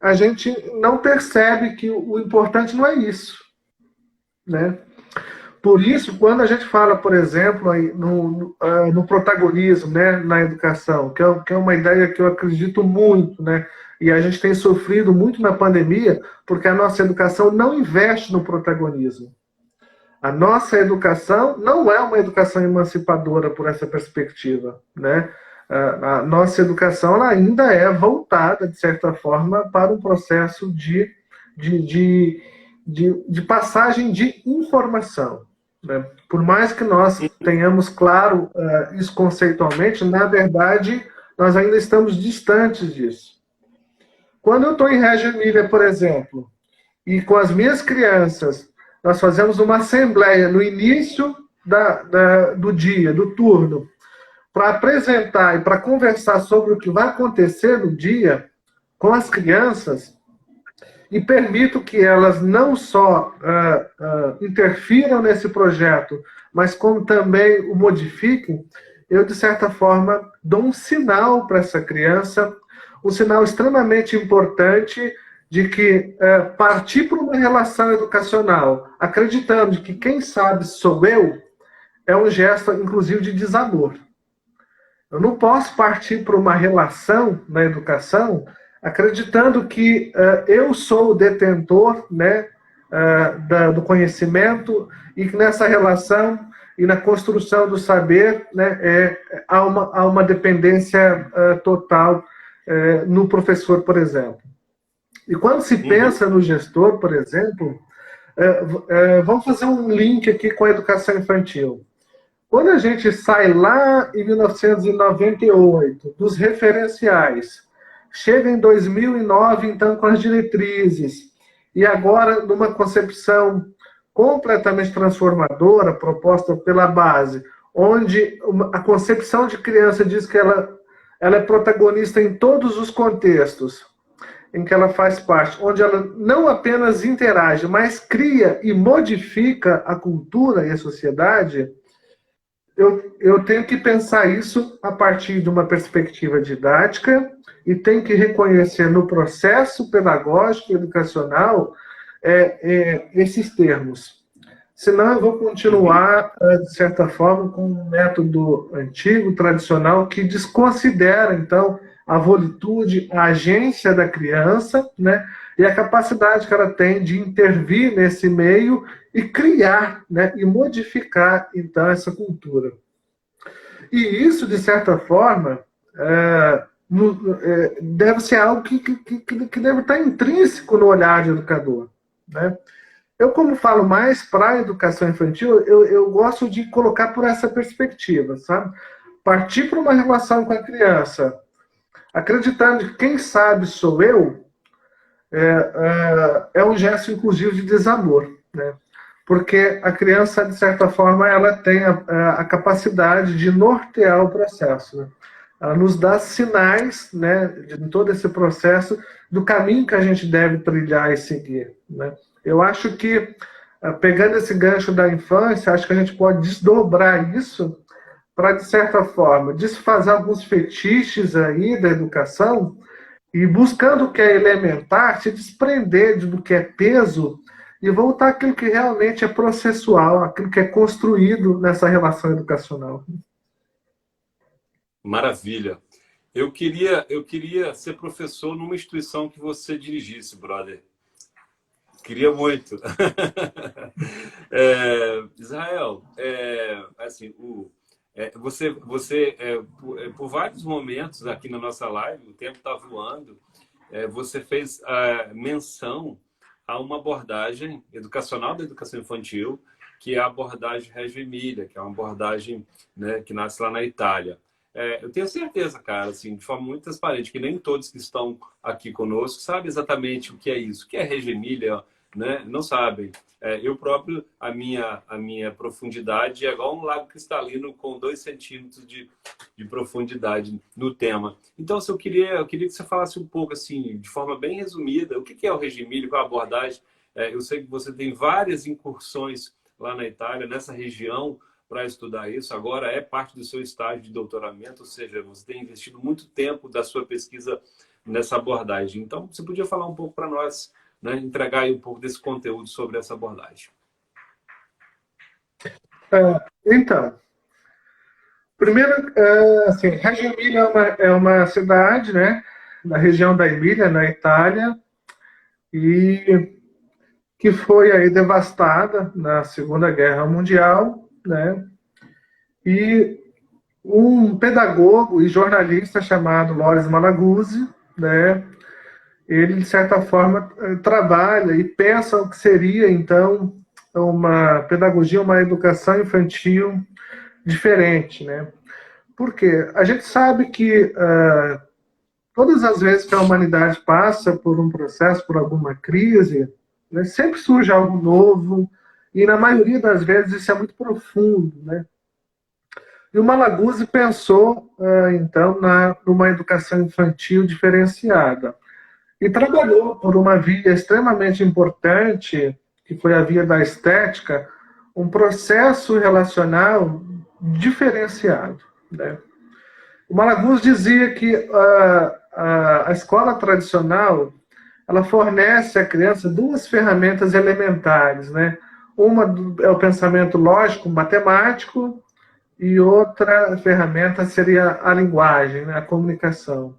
a gente não percebe que o importante não é isso, né? Por isso, quando a gente fala, por exemplo, no protagonismo, né, na educação, que é uma ideia que eu acredito muito, né, e a gente tem sofrido muito na pandemia, porque a nossa educação não investe no protagonismo. A nossa educação não é uma educação emancipadora por essa perspectiva, né? A nossa educação ela ainda é voltada, de certa forma, para um processo de passagem de informação. Né? Por mais que nós tenhamos claro isso conceitualmente, na verdade, nós ainda estamos distantes disso. Quando eu estou em Reggio Emília, por exemplo, e com as minhas crianças, nós fazemos uma assembleia no início do dia, do turno, para apresentar e para conversar sobre o que vai acontecer no dia com as crianças, e permito que elas não só interfiram nesse projeto, mas como também o modifiquem, eu, de certa forma, dou um sinal para essa criança, um sinal extremamente importante de que partir para uma relação educacional, acreditando que quem sabe sou eu, é um gesto, inclusive, de desamor. Eu não posso partir para uma relação na educação acreditando que eu sou o detentor, né, do conhecimento, e que nessa relação e na construção do saber, né, há uma dependência total no professor, por exemplo. E quando se pensa no gestor, por exemplo, vamos fazer um link aqui com a educação infantil. Quando a gente sai lá em 1998 dos referenciais, chega em 2009, então, com as diretrizes, e agora numa concepção completamente transformadora, proposta pela base, onde a concepção de criança diz que ela é protagonista em todos os contextos em que ela faz parte, onde ela não apenas interage, mas cria e modifica a cultura e a sociedade. Eu tenho que pensar isso a partir de uma perspectiva didática e tenho que reconhecer no processo pedagógico e educacional esses termos. Senão eu vou continuar, de certa forma, com um método antigo, tradicional, que desconsidera, então, a volitude, a agência da criança, né, e a capacidade que ela tem de intervir nesse meio e criar, né, e modificar, então, essa cultura. E isso, de certa forma, deve ser algo que deve estar intrínseco no olhar do educador, né? Eu, como falo mais para a educação infantil, eu gosto de colocar por essa perspectiva, sabe? Partir para uma relação com a criança, acreditando que quem sabe sou eu, é um gesto, inclusive, de desamor, né? Porque a criança, de certa forma, ela tem a capacidade de nortear o processo, né? Ela nos dá sinais, né, de todo esse processo, do caminho que a gente deve trilhar e seguir, né? Eu acho que, pegando esse gancho da infância, acho que a gente pode desdobrar isso para, de certa forma, desfazer alguns fetiches aí da educação e, buscando o que é elementar, se desprender do que é peso e voltar àquilo que realmente é processual, aquilo que é construído nessa relação educacional. Maravilha. Eu queria ser professor numa instituição que você dirigisse, brother. Queria muito. Israel, assim, você por vários momentos aqui na nossa live, o tempo está voando, você fez menção a uma abordagem educacional da educação infantil, que é a abordagem Reggio Emilia, que é uma abordagem, né, que nasce lá na Itália. Eu tenho certeza, cara, assim, de forma muito transparente, que nem todos que estão aqui conosco sabem exatamente o que é isso. O que é Reggio Emilia, né? Não sabem. Eu próprio, a minha profundidade é igual um lago cristalino com 2 centímetros de profundidade no tema. Então, eu queria que você falasse um pouco, assim, de forma bem resumida, o que é o Reggio Emilia, qual a abordagem. Eu sei que você tem várias incursões lá na Itália, nessa região, para estudar isso. Agora é parte do seu estágio de doutoramento, ou seja, você tem investido muito tempo da sua pesquisa nessa abordagem. Então, você podia falar um pouco para nós, né, entregar aí um pouco desse conteúdo sobre essa abordagem. Então, primeiro, assim, Reggio Emilia é uma cidade, né, da região da Emília, na Itália, e que foi aí devastada na Segunda Guerra Mundial, né? E um pedagogo e jornalista chamado Loris Malaguzzi, né? Ele, de certa forma, trabalha e pensa o que seria, então, uma pedagogia, uma educação infantil diferente, né? Porque a gente sabe que todas as vezes que a humanidade passa por um processo, por alguma crise, né, sempre surge algo novo, e na maioria das vezes isso é muito profundo, né? E o Malaguzzi pensou, então, numa educação infantil diferenciada. E trabalhou por uma via extremamente importante, que foi a via da estética, um processo relacional diferenciado, né? O Malaguzzi dizia que a escola tradicional ela fornece à criança duas ferramentas elementares, né? Uma é o pensamento lógico, matemático, e outra ferramenta seria a linguagem, né? A comunicação.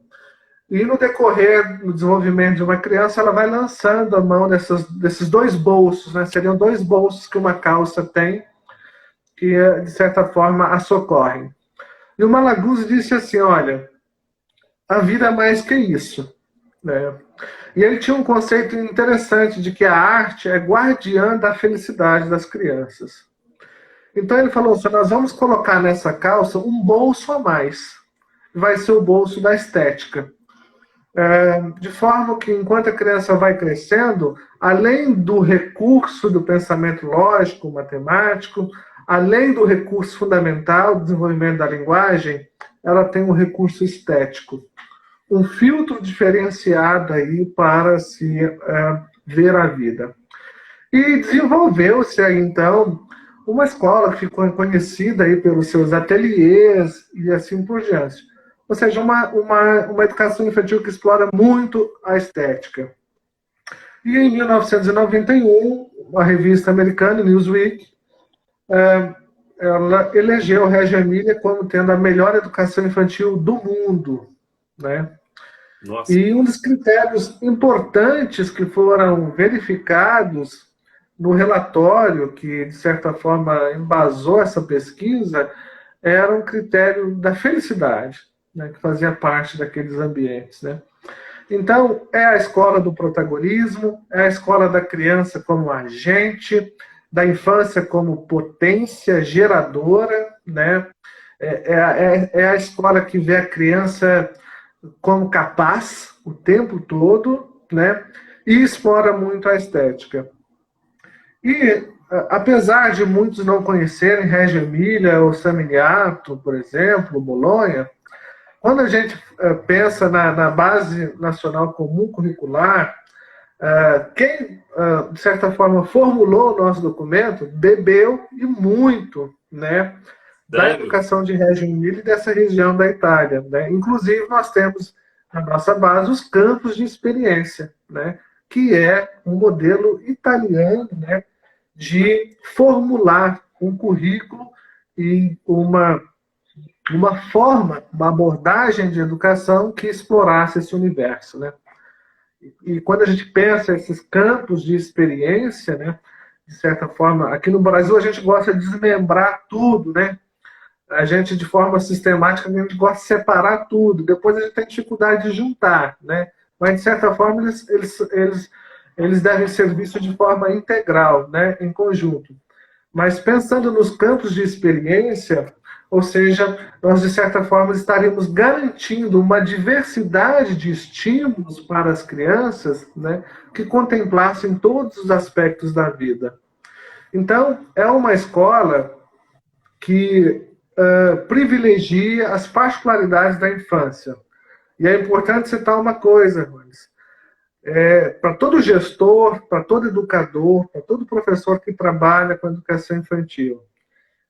E no decorrer do desenvolvimento de uma criança, ela vai lançando a mão desses dois bolsos, né? Seriam dois bolsos que uma calça tem, que, de certa forma, a socorrem. E o Malaguzzi disse assim, olha, a vida é mais que isso, né? E ele tinha um conceito interessante de que a arte é guardiã da felicidade das crianças. Então ele falou assim, nós vamos colocar nessa calça um bolso a mais. Vai ser o bolso da estética. De forma que, enquanto a criança vai crescendo, além do recurso do pensamento lógico, matemático, além do recurso fundamental do desenvolvimento da linguagem, ela tem um recurso estético. Um filtro diferenciado aí para se ver a vida. E desenvolveu-se aí, então, uma escola que ficou conhecida aí pelos seus ateliês e assim por diante. Ou seja, uma educação infantil que explora muito a estética. E em 1991, a revista americana, Newsweek, ela elegeu Reggio Emilia como tendo a melhor educação infantil do mundo, né? Nossa. E um dos critérios importantes que foram verificados no relatório que, de certa forma, embasou essa pesquisa, era um critério da felicidade, né, que fazia parte daqueles ambientes, né? Então, é a escola do protagonismo, é a escola da criança como agente, da infância como potência geradora, né? É a escola que vê a criança como capaz o tempo todo, né? E explora muito a estética. E, apesar de muitos não conhecerem Reggio Emilia ou San Miniato, por exemplo, Bolonha, quando a gente pensa na Base Nacional Comum Curricular, quem, de certa forma, formulou o nosso documento bebeu e muito, né, da educação de Reggio Emilia e dessa região da Itália, né? Inclusive, nós temos na nossa base os campos de experiência, né, que é um modelo italiano, né, de formular um currículo e uma forma, uma abordagem de educação que explorasse esse universo, né? E quando a gente pensa esses campos de experiência, né, de certa forma, aqui no Brasil a gente gosta de desmembrar tudo, né? A gente, de forma sistemática, a gente gosta de separar tudo. Depois a gente tem dificuldade de juntar, né? Mas, de certa forma, eles devem ser vistos de forma integral, né? Em conjunto. Mas pensando nos campos de experiência, ou seja, nós, de certa forma, estaríamos garantindo uma diversidade de estímulos para as crianças, né, que contemplassem todos os aspectos da vida. Então, é uma escola que privilegia as particularidades da infância. E é importante citar uma coisa, Runes. Para todo gestor, para todo educador, para todo professor que trabalha com educação infantil,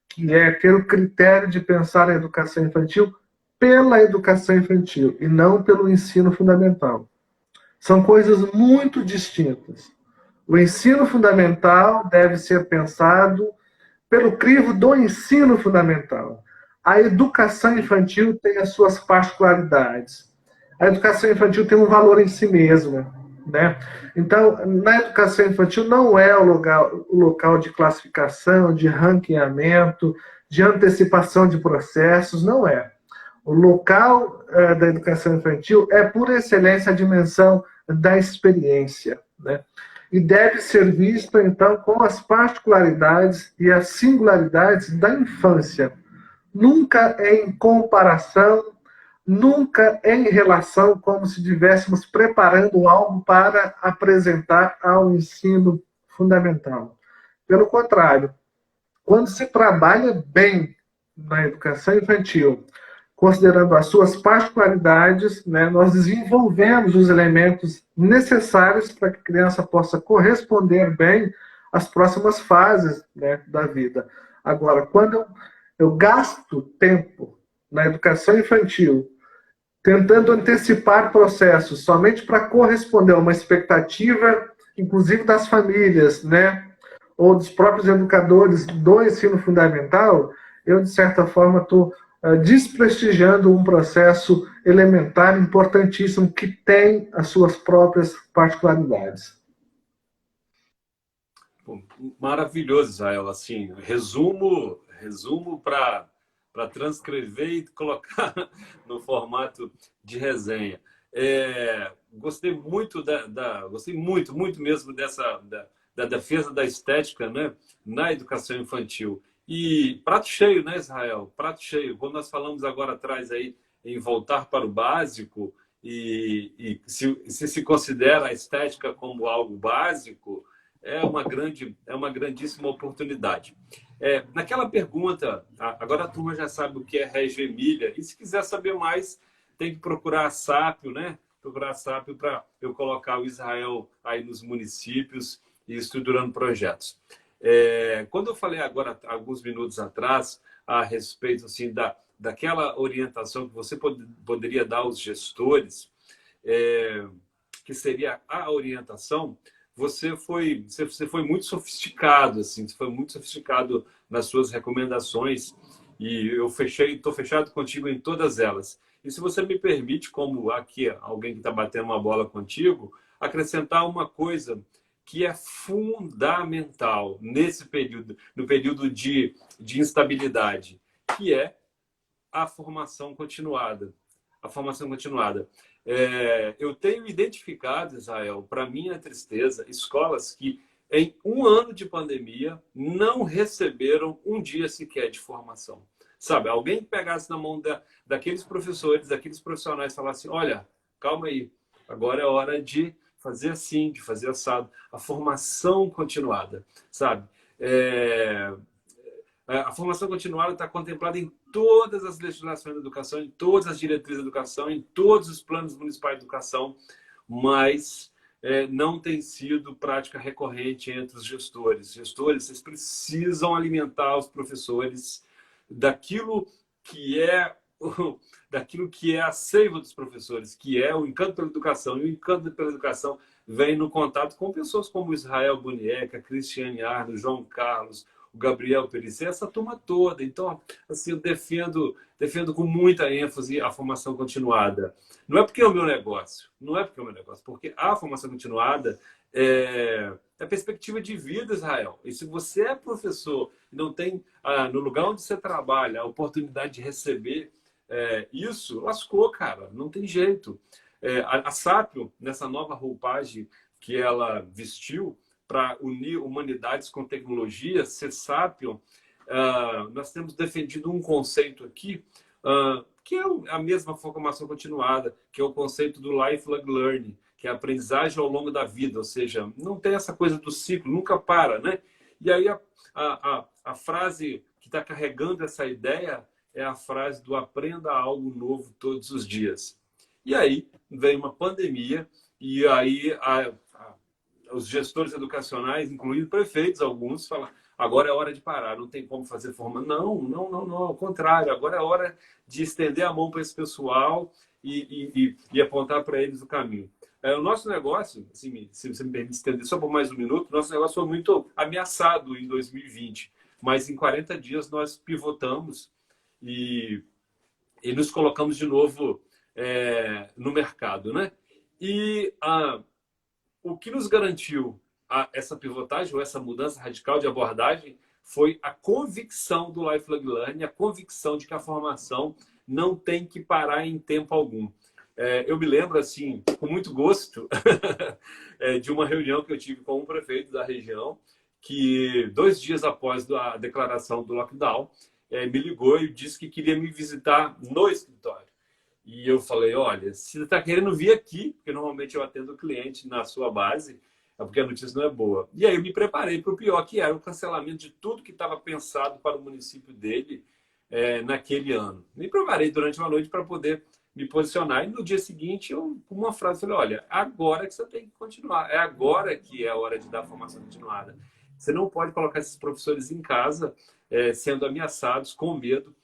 que é ter o critério de pensar a educação infantil pela educação infantil e não pelo ensino fundamental. São coisas muito distintas. O ensino fundamental deve ser pensado pelo crivo do ensino fundamental. A educação infantil tem as suas particularidades. A educação infantil tem um valor em si mesma, né? Então, na educação infantil não é o local de classificação, de ranqueamento, de antecipação de processos, não é. O local da educação infantil é, por excelência, a dimensão da experiência, né? E deve ser visto, então, com as particularidades e as singularidades da infância. Nunca é em comparação, nunca é em relação como se estivéssemos preparando algo para apresentar ao ensino fundamental. Pelo contrário, quando se trabalha bem na educação infantil, considerando as suas particularidades, né, nós desenvolvemos os elementos necessários para que a criança possa corresponder bem às próximas fases, né, da vida. Agora, quando eu gasto tempo na educação infantil tentando antecipar processos somente para corresponder a uma expectativa, inclusive das famílias, né, ou dos próprios educadores do ensino fundamental, eu, de certa forma, estou desprestigiando um processo elementar importantíssimo que tem as suas próprias particularidades. Maravilhoso, Israel. Assim, resumo para transcrever e colocar no formato de resenha. Gostei muito gostei muito mesmo da defesa da estética, né, na educação infantil. E prato cheio, né, Israel? Prato cheio. Quando nós falamos agora atrás aí em voltar para o básico e se considera a estética como algo básico, é uma grandíssima oportunidade. Naquela pergunta, agora a turma já sabe o que é Reggio Emília, e se quiser saber mais, tem que procurar a Sapio, né? Procurar a Sapio para eu colocar o Israel aí nos municípios e estruturando projetos. Quando eu falei agora, alguns minutos atrás, a respeito assim, daquela orientação que você poderia dar aos gestores, que seria a orientação, você foi muito sofisticado, assim, você foi muito sofisticado nas suas recomendações e estou fechado contigo em todas elas. E se você me permite, como aqui alguém que está batendo uma bola contigo, acrescentar uma coisa que é fundamental nesse período, no período de instabilidade, que é a formação continuada. A formação continuada. Eu tenho identificado, Israel, para minha tristeza, escolas que, em um ano de pandemia, não receberam um dia sequer de formação. Sabe, alguém que pegasse na mão daqueles professores, daqueles profissionais, falasse, olha, calma aí, agora é hora de fazer assim, de fazer assado. A formação continuada, sabe? A formação continuada está contemplada em todas as legislações da educação, em todas as diretrizes da educação, em todos os planos municipais de educação, mas não tem sido prática recorrente entre os gestores. Gestores, vocês precisam alimentar os professores daquilo que é a seiva dos professores, que é o encanto pela educação. E o encanto pela educação vem no contato com pessoas como Israel Bunieca, Cristiane Arno, João Carlos, o Gabriel Perissé, essa turma toda. Então, assim, eu defendo com muita ênfase a formação continuada. Não é porque é o meu negócio, porque a formação continuada é perspectiva de vida, Israel. E se você é professor e não tem, no lugar onde você trabalha, a oportunidade de receber isso, lascou, cara. Não tem jeito. A Sapio, nessa nova roupagem que ela vestiu, para unir humanidades com tecnologia, ser Sapio, nós temos defendido um conceito aqui, que é a mesma formação continuada, que é o conceito do lifelong learning, que é a aprendizagem ao longo da vida, ou seja, não tem essa coisa do ciclo, nunca para, né? E aí a frase que está carregando essa ideia é a frase do aprenda algo novo todos os dias. E aí vem uma pandemia, e aí os gestores educacionais, incluindo prefeitos, alguns, falam, agora é hora de parar, não tem como fazer formação. Não, ao contrário, agora é hora de estender a mão para esse pessoal e apontar para eles o caminho. O nosso negócio, assim, se você me permite estender só por mais um minuto, nosso negócio foi muito ameaçado em 2020, mas em 40 dias nós pivotamos e nos colocamos de novo no mercado, né? E o que nos garantiu essa pivotagem ou essa mudança radical de abordagem foi a convicção do lifelong learning, a convicção de que a formação não tem que parar em tempo algum. Eu me lembro, assim, com muito gosto, de uma reunião que eu tive com um prefeito da região, que 2 dias após a declaração do lockdown, me ligou e disse que queria me visitar no escritório. E eu falei, olha, se você está querendo vir aqui, porque normalmente eu atendo o cliente na sua base, é porque a notícia não é boa. E aí eu me preparei para o pior, que era o cancelamento de tudo que estava pensado para o município dele naquele ano. Me preparei durante uma noite para poder me posicionar. E no dia seguinte, eu, com uma frase, falei, olha, agora que você tem que continuar. É agora que é a hora de dar a formação continuada. Você não pode colocar esses professores em casa sendo ameaçados, com medo.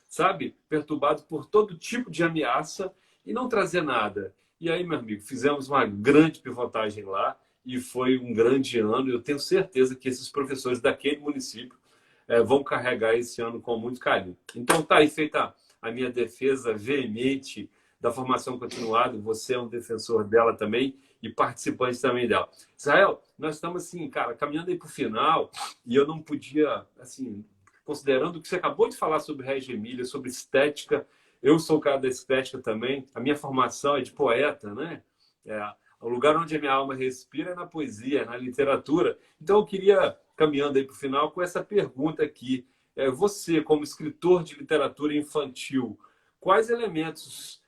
sabe, perturbado por todo tipo de ameaça e não trazer nada. E aí, meu amigo, fizemos uma grande pivotagem lá e foi um grande ano. Eu tenho certeza que esses professores daquele município vão carregar esse ano com muito carinho. Então, tá aí feita a minha defesa veemente da formação continuada. Você é um defensor dela também e participante também dela. Israel, nós estamos assim, cara, caminhando aí para o final e eu não podia, assim, considerando o que você acabou de falar sobre Reggio Emília, sobre estética, eu sou o cara da estética também, a minha formação é de poeta, né? O lugar onde a minha alma respira é na poesia, na literatura. Então eu queria, caminhando aí para o final, com essa pergunta aqui. Você, como escritor de literatura infantil, quais elementos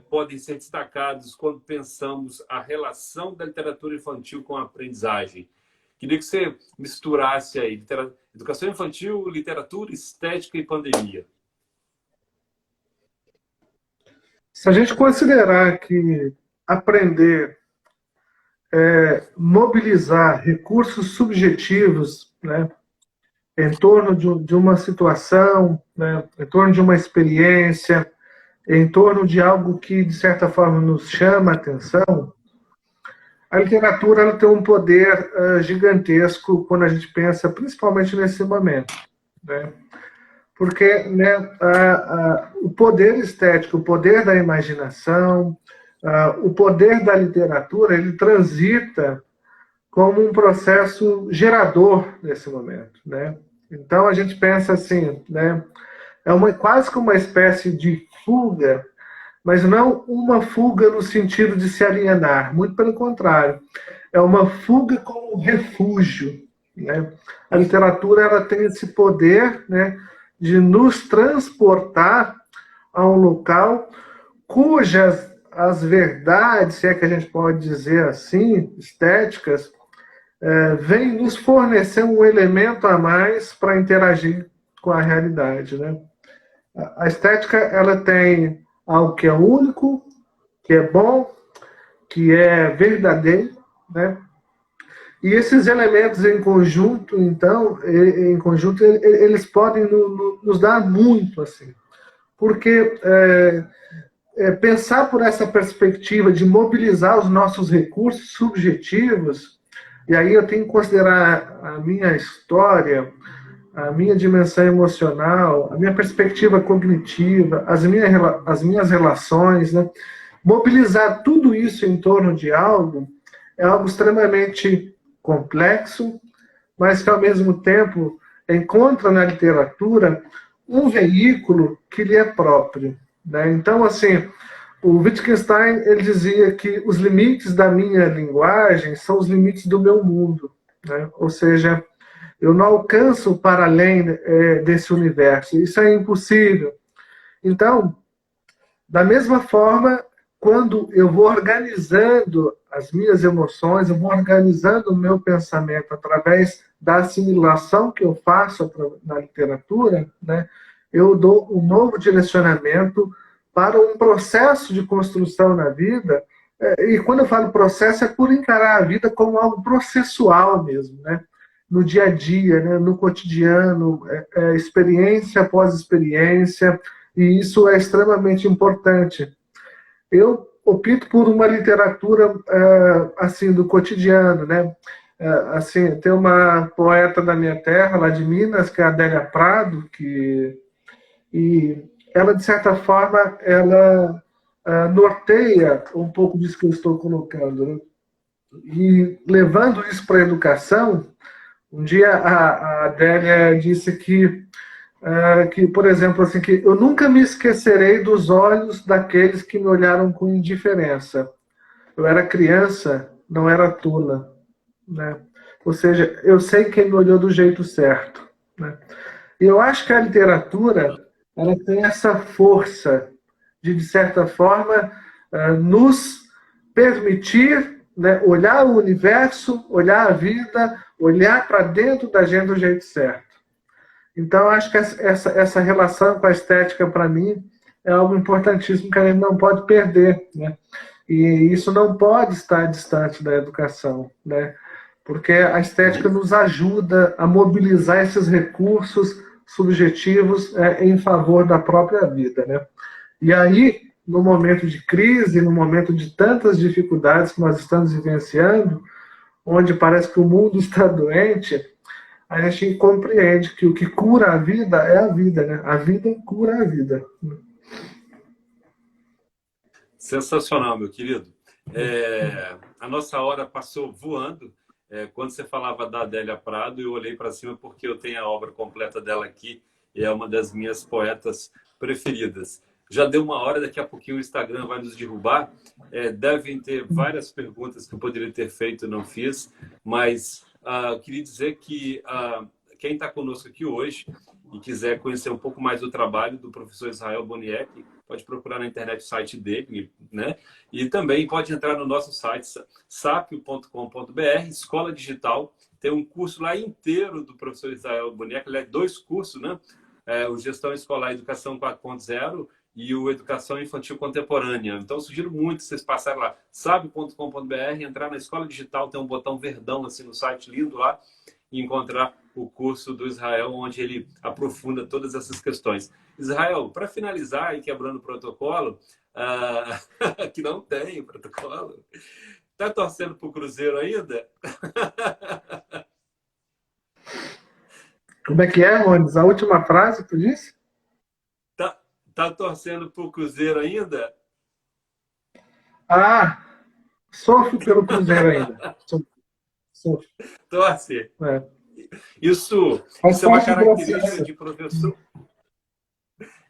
podem ser destacados quando pensamos a relação da literatura infantil com a aprendizagem? Queria que você misturasse aí educação infantil, literatura, estética e pandemia. Se a gente considerar que aprender mobilizar recursos subjetivos, né, em torno de uma situação, né, em torno de uma experiência, em torno de algo que, de certa forma, nos chama a atenção, a literatura ela tem um poder gigantesco quando a gente pensa, principalmente nesse momento, né? Porque, né, o poder estético, o poder da imaginação, o poder da literatura, ele transita como um processo gerador nesse momento, né? Então a gente pensa assim, né? Quase que uma espécie de fuga, mas não uma fuga no sentido de se alienar, muito pelo contrário, é uma fuga como refúgio, né? A literatura ela tem esse poder, né, de nos transportar a um local cujas as verdades, se é que a gente pode dizer assim, estéticas, vem nos fornecer um elemento a mais para interagir com a realidade, né? A estética ela tem algo que é único, que é bom, que é verdadeiro, né? E esses elementos em conjunto, então, eles podem nos dar muito, assim, porque pensar por essa perspectiva de mobilizar os nossos recursos subjetivos, e aí eu tenho que considerar a minha história, a minha dimensão emocional, a minha perspectiva cognitiva, as minhas relações, né? Mobilizar tudo isso em torno de algo é algo extremamente complexo, mas que, ao mesmo tempo, encontra na literatura um veículo que lhe é próprio, né? Então, assim, o Wittgenstein ele dizia que os limites da minha linguagem são os limites do meu mundo, né? Ou seja, eu não alcanço para além desse universo. Isso é impossível. Então, da mesma forma, quando eu vou organizando as minhas emoções, eu vou organizando o meu pensamento através da assimilação que eu faço na literatura, né, eu dou um novo direcionamento para um processo de construção na vida. E quando eu falo processo, é por encarar a vida como algo processual mesmo, né? No dia a dia, né, no cotidiano, experiência após experiência, e isso é extremamente importante. Eu opto por uma literatura assim do cotidiano, né? Assim, tem uma poeta da minha terra, lá de Minas, que é a Adélia Prado, e ela, de certa forma, ela norteia um pouco disso que eu estou colocando, né? E levando isso para a educação, um dia a Adélia disse que, por exemplo, assim, que eu nunca me esquecerei dos olhos daqueles que me olharam com indiferença. Eu era criança, não era tula, né? Ou seja, eu sei quem me olhou do jeito certo, né? E eu acho que a literatura ela tem essa força de certa forma, nos permitir, né, olhar o universo, olhar a vida, olhar para dentro da gente do jeito certo. Então, acho que essa relação com a estética, para mim, é algo importantíssimo que a gente não pode perder, né? E isso não pode estar distante da educação, né? Porque a estética nos ajuda a mobilizar esses recursos subjetivos em favor da própria vida, né? E aí, no momento de crise, no momento de tantas dificuldades que nós estamos vivenciando, onde parece que o mundo está doente, a gente compreende que o que cura a vida é a vida, né? A vida cura a vida. Sensacional, meu querido. A nossa hora passou voando. Quando você falava da Adélia Prado, eu olhei para cima porque eu tenho a obra completa dela aqui e é uma das minhas poetas preferidas. Já deu uma hora, daqui a pouquinho o Instagram vai nos derrubar. Devem ter várias perguntas que eu poderia ter feito e não fiz, mas eu queria dizer que quem está conosco aqui hoje e quiser conhecer um pouco mais do trabalho do professor Israel Boniek, pode procurar na internet o site dele, né? E também pode entrar no nosso site, sapio.com.br, Escola Digital. Tem um curso lá inteiro do professor Israel Boniek, ele é 2 cursos, né? O Gestão Escolar e Educação 4.0 e o Educação Infantil Contemporânea. Então, sugiro muito vocês passarem lá, sapio.com.br, entrar na Escola Digital, tem um botão verdão assim no site, lindo lá, e encontrar o curso do Israel, onde ele aprofunda todas essas questões. Israel, para finalizar e quebrando o protocolo, que não tem protocolo, tá torcendo para o Cruzeiro ainda? Como é que é, Rones? A última frase que tu disse? Tá torcendo para o Cruzeiro ainda? Sofro pelo Cruzeiro ainda. Sofro. Torce. Isso Faz é uma parte do característica processo. de professor.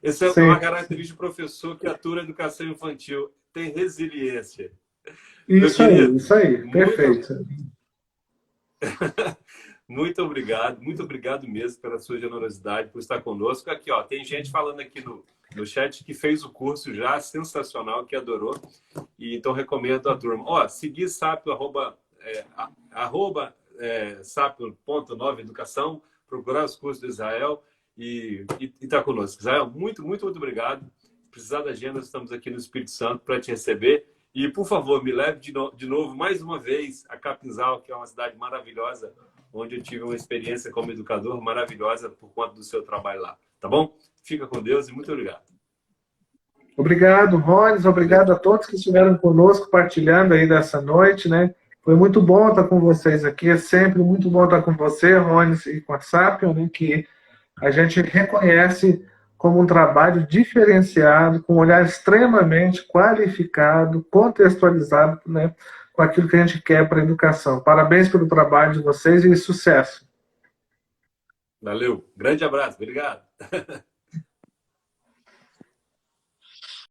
Isso é Sim. uma característica de professor que atua a educação infantil. Tem resiliência. Isso aí. Perfeito. Muito obrigado mesmo pela sua generosidade, por estar conosco. Aqui, ó, tem gente falando aqui no chat que fez o curso já, sensacional, que adorou. E então recomendo a turma. Ó, seguir Sapio, sapio.9 educação, procurar os cursos do Israel e estar conosco. Israel, muito obrigado. Se precisar da agenda, estamos aqui no Espírito Santo para te receber. E, por favor, me leve de novo, mais uma vez, a Capinzal, que é uma cidade maravilhosa, onde eu tive uma experiência como educador maravilhosa por conta do seu trabalho lá. Tá bom? Fica com Deus e muito obrigado. Obrigado, Rones. Obrigado a todos que estiveram conosco, partilhando aí dessa noite, né? Foi muito bom estar com vocês aqui. É sempre muito bom estar com você, Rones, e com a Sapio, né? Que a gente reconhece como um trabalho diferenciado, com um olhar extremamente qualificado, contextualizado, né, com aquilo que a gente quer para a educação. Parabéns pelo trabalho de vocês e sucesso. Valeu. Grande abraço. Obrigado.